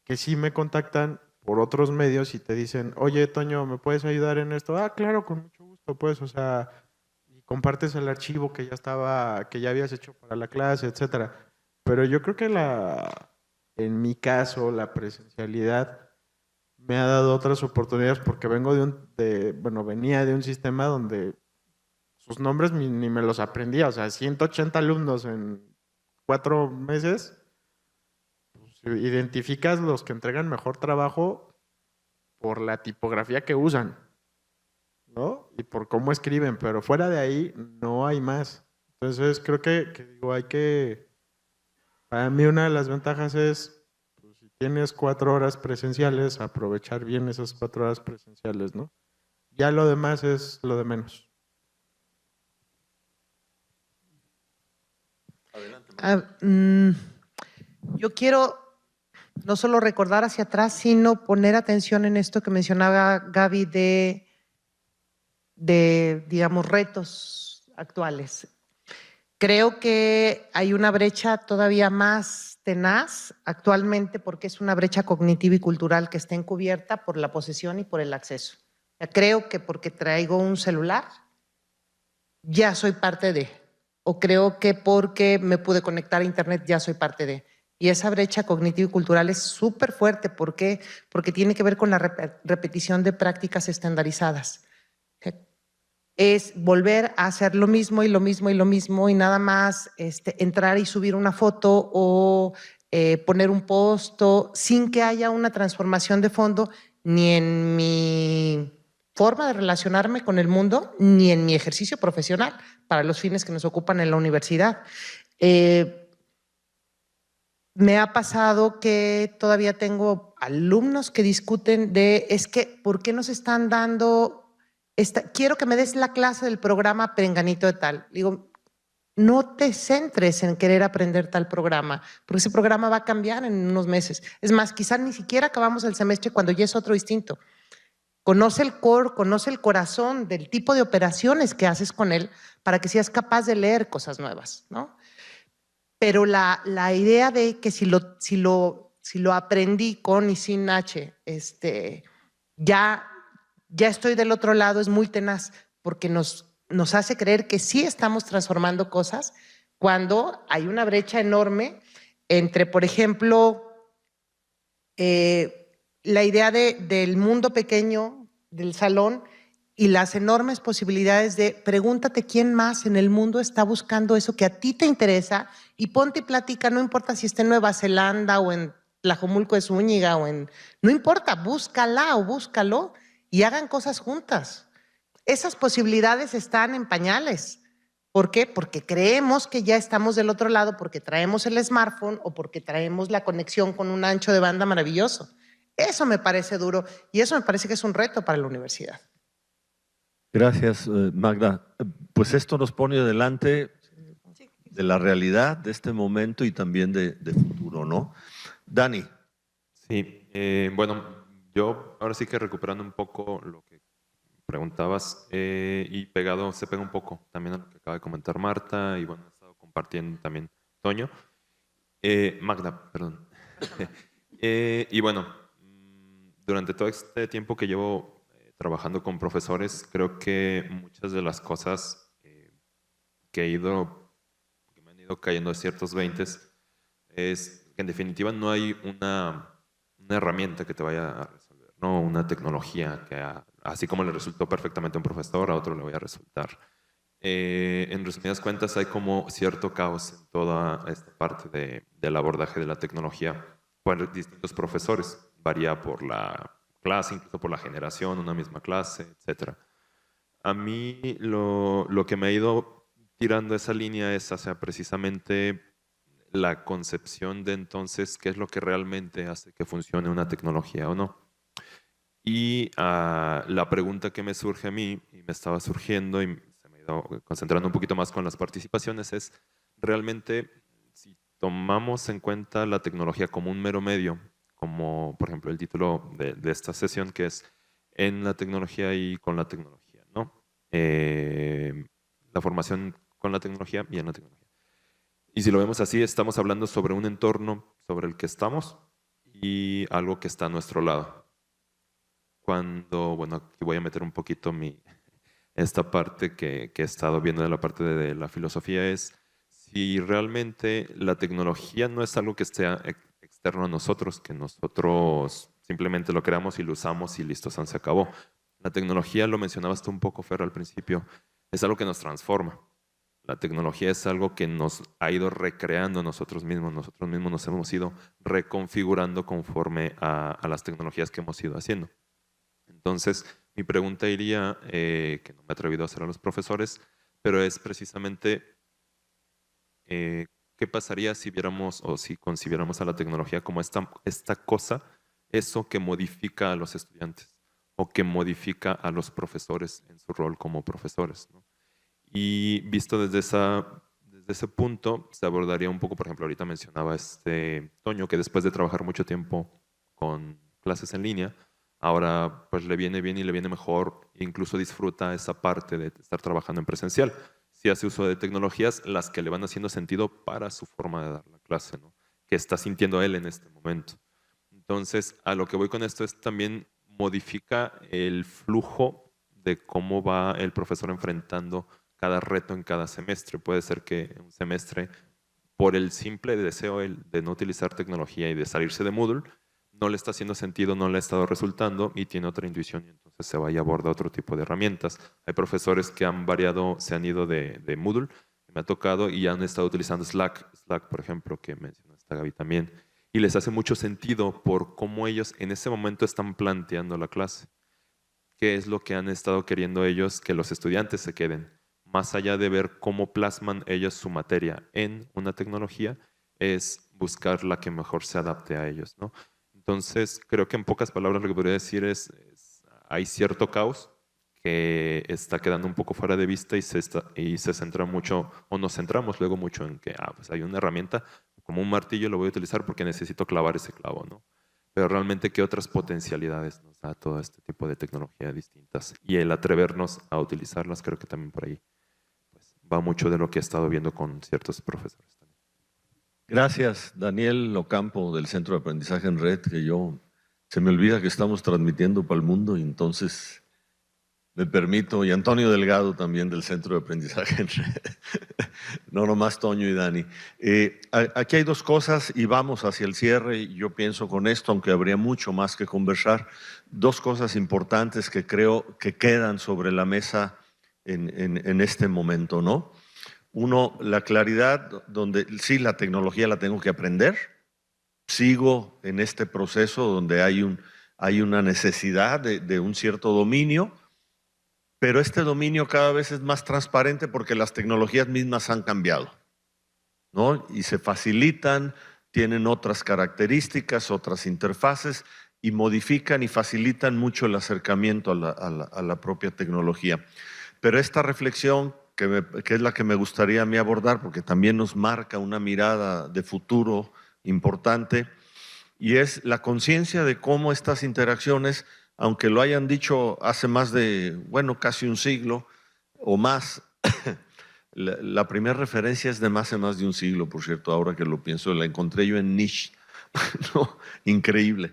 que sí me contactan por otros medios y te dicen, oye, Toño, ¿me puedes ayudar en esto? Ah, claro, con mucho gusto, pues, o sea, y compartes el archivo que ya habías hecho para la clase, etcétera. Pero yo creo que en mi caso, la presencialidad me ha dado otras oportunidades porque venía de un sistema donde sus nombres ni me los aprendía, o sea, 180 alumnos en 4 meses. Identificas los que entregan mejor trabajo por la tipografía que usan, ¿no? Y por cómo escriben, pero fuera de ahí no hay más. Entonces creo que para mí una de las ventajas es, pues, si tienes 4 horas presenciales, aprovechar bien esas 4 horas presenciales, ¿no? Ya lo demás es lo de menos. Adelante. Yo quiero no solo recordar hacia atrás, sino poner atención en esto que mencionaba Gaby de digamos, retos actuales. Creo que hay una brecha todavía más tenaz actualmente porque es una brecha cognitiva y cultural que está encubierta por la posesión y por el acceso. Creo que porque traigo un celular ya soy parte de, o creo que porque me pude conectar a internet ya soy parte de. Y esa brecha cognitiva y cultural es súper fuerte. ¿Por qué? Porque tiene que ver con la repetición de prácticas estandarizadas. Es volver a hacer lo mismo y lo mismo y lo mismo y nada más entrar y subir una foto o poner un post sin que haya una transformación de fondo ni en mi forma de relacionarme con el mundo ni en mi ejercicio profesional para los fines que nos ocupan en la universidad. Me ha pasado que todavía tengo alumnos que discuten es que, ¿por qué nos están dando, quiero que me des la clase del programa Perenganito de tal? Digo, no te centres en querer aprender tal programa, porque ese programa va a cambiar en unos meses. Es más, quizás ni siquiera acabamos el semestre cuando ya es otro distinto. Conoce el core, conoce el corazón del tipo de operaciones que haces con él para que seas capaz de leer cosas nuevas, ¿no? Pero la idea de que si lo aprendí con y sin H, ya ya estoy del otro lado es muy tenaz porque nos hace creer que sí estamos transformando cosas cuando hay una brecha enorme entre, por ejemplo, la idea del mundo pequeño, del salón, y las enormes posibilidades de pregúntate quién más en el mundo está buscando eso que a ti te interesa y ponte y platica, no importa si está en Nueva Zelanda o en Tlajomulco de Zúñiga no importa, búscala o búscalo y hagan cosas juntas. Esas posibilidades están en pañales. ¿Por qué? Porque creemos que ya estamos del otro lado porque traemos el smartphone o porque traemos la conexión con un ancho de banda maravilloso. Eso me parece duro y eso me parece que es un reto para la universidad. Gracias, Magda. Pues esto nos pone delante de la realidad de este momento y también de futuro, ¿no? Dani. Sí, bueno, yo ahora sí que recuperando un poco lo que preguntabas y se pega un poco también a lo que acaba de comentar Marta y bueno, ha estado compartiendo también Toño. Magda, perdón. Y bueno, durante todo este tiempo que llevo trabajando con profesores, creo que muchas de las cosas que me han ido cayendo de ciertos 20s es que en definitiva no hay una herramienta que te vaya a resolver, ¿no? Una tecnología que así como le resultó perfectamente a un profesor, a otro le voy a resultar. En resumidas cuentas hay como cierto caos en toda esta parte del abordaje de la tecnología por distintos profesores, varía por la clase, incluso por la generación, una misma clase, etc. A mí lo que me ha ido tirando esa línea es hacia precisamente la concepción de entonces qué es lo que realmente hace que funcione una tecnología o no. Y la pregunta que me surge a mí, y me estaba surgiendo y se me ha ido concentrando un poquito más con las participaciones, es realmente si tomamos en cuenta la tecnología como un mero medio, como por ejemplo el título de esta sesión que es En la tecnología y con la tecnología, ¿no? La formación con la tecnología y en la tecnología. Y si lo vemos así, estamos hablando sobre un entorno sobre el que estamos y algo que está a nuestro lado. Cuando, bueno, aquí voy a meter un poquito esta parte que he estado viendo de la parte de la filosofía es si realmente la tecnología no es algo que esté externo a nosotros, que nosotros simplemente lo creamos y lo usamos y listo, se acabó. La tecnología, lo mencionabas tú un poco, Fer, al principio, es algo que nos transforma. La tecnología es algo que nos ha ido recreando nosotros mismos nos hemos ido reconfigurando conforme a las tecnologías que hemos ido haciendo. Entonces, mi pregunta iría, que no me he atrevido a hacer a los profesores, pero es precisamente, ¿qué pasaría si viéramos o si concibiéramos a la tecnología como esta cosa, eso que modifica a los estudiantes o que modifica a los profesores en su rol como profesores, ¿no? Y visto desde ese punto, se abordaría un poco, por ejemplo, ahorita mencionaba Toño, que después de trabajar mucho tiempo con clases en línea, ahora pues le viene bien y le viene mejor, incluso disfruta esa parte de estar trabajando en presencial. Si hace uso de tecnologías, las que le van haciendo sentido para su forma de dar la clase, ¿no? Que está sintiendo él en este momento. Entonces, a lo que voy con esto es también modifica el flujo de cómo va el profesor enfrentando cada reto en cada semestre. Puede ser que un semestre, por el simple deseo de no utilizar tecnología y de salirse de Moodle, no le está haciendo sentido, no le ha estado resultando y tiene otra intuición y entonces se vaya a abordar otro tipo de herramientas. Hay profesores que han variado, se han ido de Moodle, me ha tocado y han estado utilizando Slack, por ejemplo, que mencionó esta Gaby también, y les hace mucho sentido por cómo ellos en ese momento están planteando la clase. ¿Qué es lo que han estado queriendo ellos que los estudiantes se queden? Más allá de ver cómo plasman ellos su materia en una tecnología, es buscar la que mejor se adapte a ellos, ¿no? Entonces, creo que en pocas palabras lo que podría decir es hay cierto caos que está quedando un poco fuera de vista y se centra mucho, o nos centramos luego mucho en que pues hay una herramienta, como un martillo lo voy a utilizar porque necesito clavar ese clavo, ¿no? Pero realmente, ¿qué otras potencialidades nos da todo este tipo de tecnología distintas? Y el atrevernos a utilizarlas, creo que también por ahí pues, va mucho de lo que he estado viendo con ciertos profesores también. Gracias, Daniel Ocampo, del Centro de Aprendizaje en Red, que se me olvida que estamos transmitiendo para el mundo y entonces me permito, y Antonio Delgado también del Centro de Aprendizaje, no nomás Toño y Dani. Aquí hay dos cosas y vamos hacia el cierre, y yo pienso con esto, aunque habría mucho más que conversar, dos cosas importantes que creo que quedan sobre la mesa en este momento, ¿no? Uno, la claridad, donde sí, la tecnología la tengo que aprender, sigo en este proceso donde hay una necesidad de un cierto dominio, pero este dominio cada vez es más transparente porque las tecnologías mismas han cambiado, ¿no? Y se facilitan, tienen otras características, otras interfaces, y modifican y facilitan mucho el acercamiento a la propia tecnología. Pero esta reflexión, que es la que me gustaría a mí abordar, porque también nos marca una mirada de futuro importante, y es la conciencia de cómo estas interacciones, aunque lo hayan dicho hace más de, bueno, casi un siglo o más, la primera referencia es de más de un siglo, por cierto, ahora que lo pienso, la encontré yo en Nietzsche, ¿no? Increíble,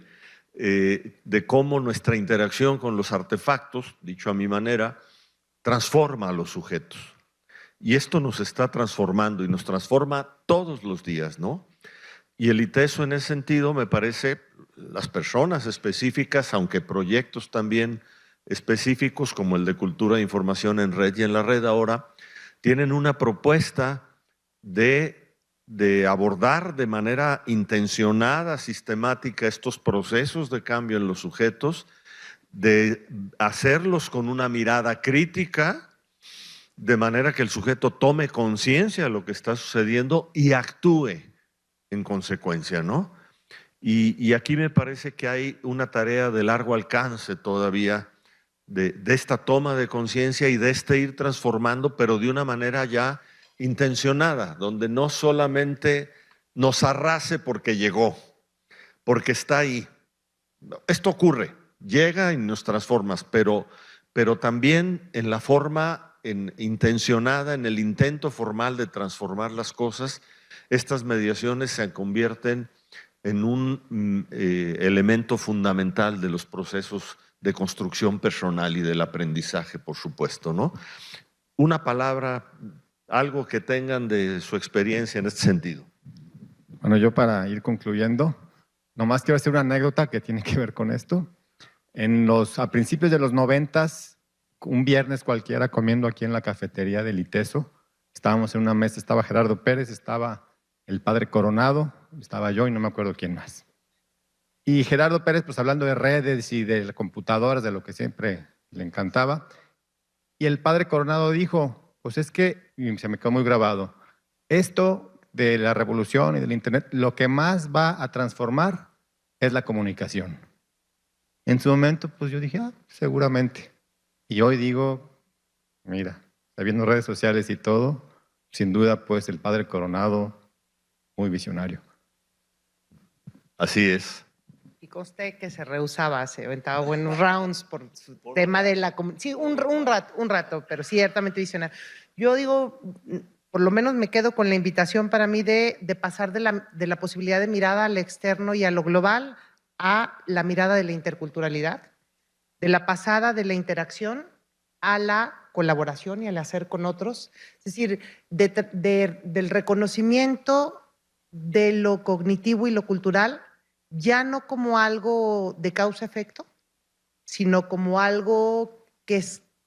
de cómo nuestra interacción con los artefactos, dicho a mi manera, transforma a los sujetos. Y esto nos está transformando y nos transforma todos los días, ¿no? Y el ITESO en ese sentido, me parece, las personas específicas, aunque proyectos también específicos como el de Cultura de Información en Red y en la Red ahora, tienen una propuesta de abordar de manera intencionada, sistemática, estos procesos de cambio en los sujetos, de hacerlos con una mirada crítica, de manera que el sujeto tome conciencia de lo que está sucediendo y actúe en consecuencia, ¿no? Y aquí me parece que hay una tarea de largo alcance todavía de esta toma de conciencia y de ir transformando, pero de una manera ya intencionada, donde no solamente nos arrase porque llegó, porque está ahí. Esto ocurre, llega y nos transformas, pero también en la forma intencionada, en el intento formal de transformar las cosas, estas mediaciones se convierten en un elemento fundamental de los procesos de construcción personal y del aprendizaje, por supuesto, ¿no? Una palabra, algo que tengan de su experiencia en este sentido. Bueno, yo para ir concluyendo, nomás quiero hacer una anécdota que tiene que ver con esto. A principios de los 90s, un viernes cualquiera comiendo aquí en la cafetería del ITESO, estábamos en una mesa, estaba Gerardo Pérez, estaba el padre Coronado, estaba yo y no me acuerdo quién más. Y Gerardo Pérez, pues hablando de redes y de computadoras, de lo que siempre le encantaba. Y el padre Coronado dijo, pues es que, y se me quedó muy grabado, esto de la revolución y del internet, lo que más va a transformar es la comunicación. En su momento, pues yo dije, seguramente. Y hoy digo, mira, sabiendo redes sociales y todo, sin duda, pues el padre Coronado, muy visionario. Así es. Y conste que se rehusaba, se aventaba buenos rounds por su tema de la... Sí, un rato, pero ciertamente visionario. Yo digo, por lo menos me quedo con la invitación para mí de pasar de la posibilidad de mirada al externo y a lo global a la mirada de la interculturalidad, de la pasada de la interacción a la colaboración y al hacer con otros. Es decir, del reconocimiento de lo cognitivo y lo cultural, ya no como algo de causa-efecto, sino como algo que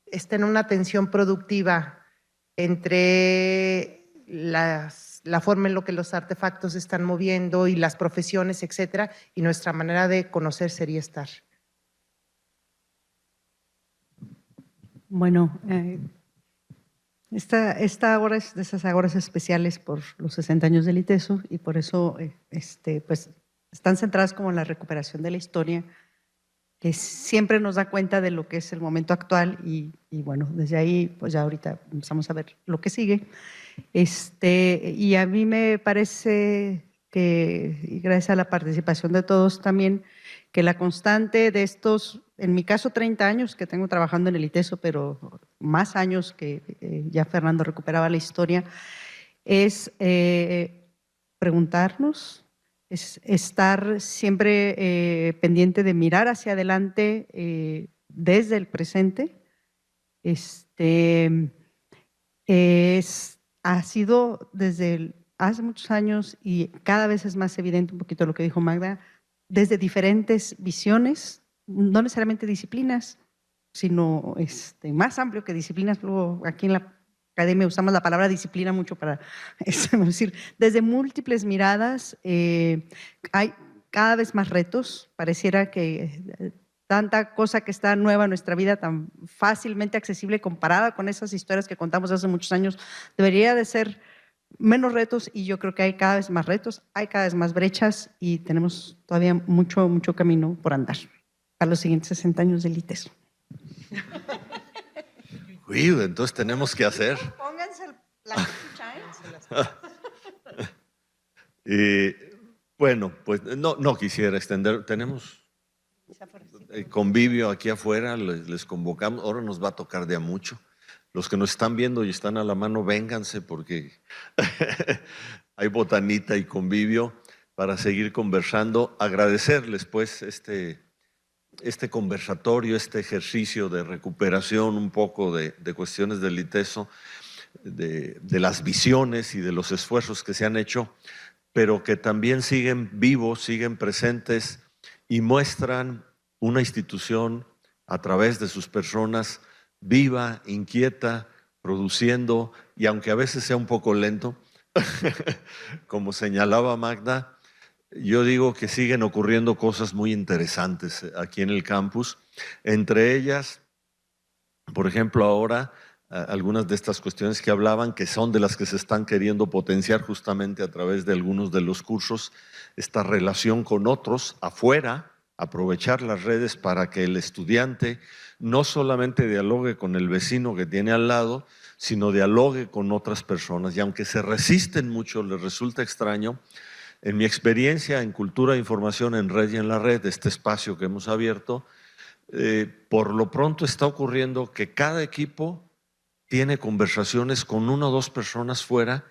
está en una tensión productiva entre la forma en la que los artefactos se están moviendo y las profesiones, etcétera, y nuestra manera de conocer, ser y estar. Bueno, esta agora es de esas agoras especiales por los 60 años del ITESO y por eso pues, están centradas como en la recuperación de la historia, que siempre nos da cuenta de lo que es el momento actual y bueno, desde ahí pues ya ahorita empezamos a ver lo que sigue. Y a mí me parece que, y gracias a la participación de todos también, que la constante de estos, en mi caso 30 años que tengo trabajando en el ITESO, pero más años que ya Fernando recuperaba la historia, es preguntarnos, es estar siempre pendiente de mirar hacia adelante desde el presente Ha sido desde hace muchos años y cada vez es más evidente un poquito lo que dijo Magda, desde diferentes visiones, no necesariamente disciplinas, sino más amplio que disciplinas. Luego aquí en la academia usamos la palabra disciplina mucho para decir, desde múltiples miradas hay cada vez más retos. Pareciera que tanta cosa que está nueva en nuestra vida, tan fácilmente accesible comparada con esas historias que contamos hace muchos años, debería de ser menos retos, y yo creo que hay cada vez más retos, hay cada vez más brechas y tenemos todavía mucho camino por andar para los siguientes 60 años del ITESO. Uy, entonces tenemos que hacer. Pónganse la cachucha, Bueno, pues no quisiera extender. Tenemos convivio aquí afuera, les convocamos. Ahora nos va a tocar de a mucho. Los que nos están viendo y están a la mano, vénganse porque hay botanita y convivio para seguir conversando. Agradecerles pues este conversatorio, este ejercicio de recuperación un poco de cuestiones del ITESO, de las visiones y de los esfuerzos que se han hecho, pero que también siguen vivos, siguen presentes y muestran una institución a través de sus personas viva, inquieta, produciendo, y aunque a veces sea un poco lento, como señalaba Magda, yo digo que siguen ocurriendo cosas muy interesantes aquí en el campus. Entre ellas, por ejemplo, ahora algunas de estas cuestiones que hablaban, que son de las que se están queriendo potenciar justamente a través de algunos de los cursos, esta relación con otros afuera, aprovechar las redes para que el estudiante no solamente dialogue con el vecino que tiene al lado, sino dialogue con otras personas. Y aunque se resisten mucho, les resulta extraño, en mi experiencia en Cultura e Información en Red y en la Red, este espacio que hemos abierto, por lo pronto está ocurriendo que cada equipo tiene conversaciones con una o dos personas fuera.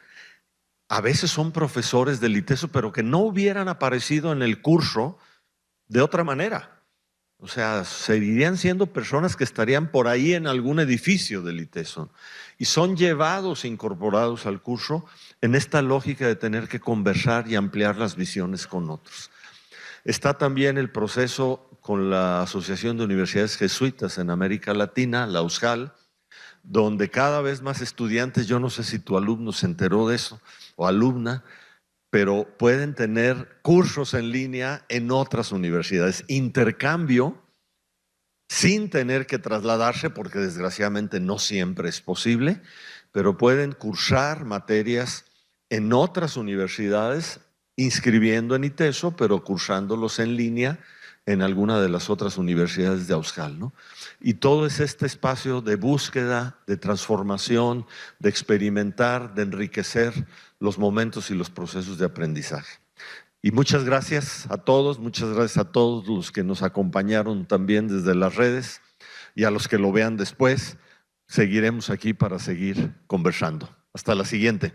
A veces son profesores del ITESO, pero que no hubieran aparecido en el curso de otra manera. O sea, seguirían siendo personas que estarían por ahí en algún edificio del ITESO y son llevados e incorporados al curso en esta lógica de tener que conversar y ampliar las visiones con otros. Está también el proceso con la Asociación de Universidades Jesuitas en América Latina, la USJAL, donde cada vez más estudiantes, yo no sé si tu alumno se enteró de eso o alumna, pero pueden tener cursos en línea en otras universidades, intercambio sin tener que trasladarse, porque desgraciadamente no siempre es posible, pero pueden cursar materias en otras universidades, inscribiendo en ITESO, pero cursándolos en línea en alguna de las otras universidades de AUSJAL, ¿no? Y todo es este espacio de búsqueda, de transformación, de experimentar, de enriquecer los momentos y los procesos de aprendizaje. Y muchas gracias a todos, muchas gracias a todos los que nos acompañaron también desde las redes y a los que lo vean después. Seguiremos aquí para seguir conversando. Hasta la siguiente.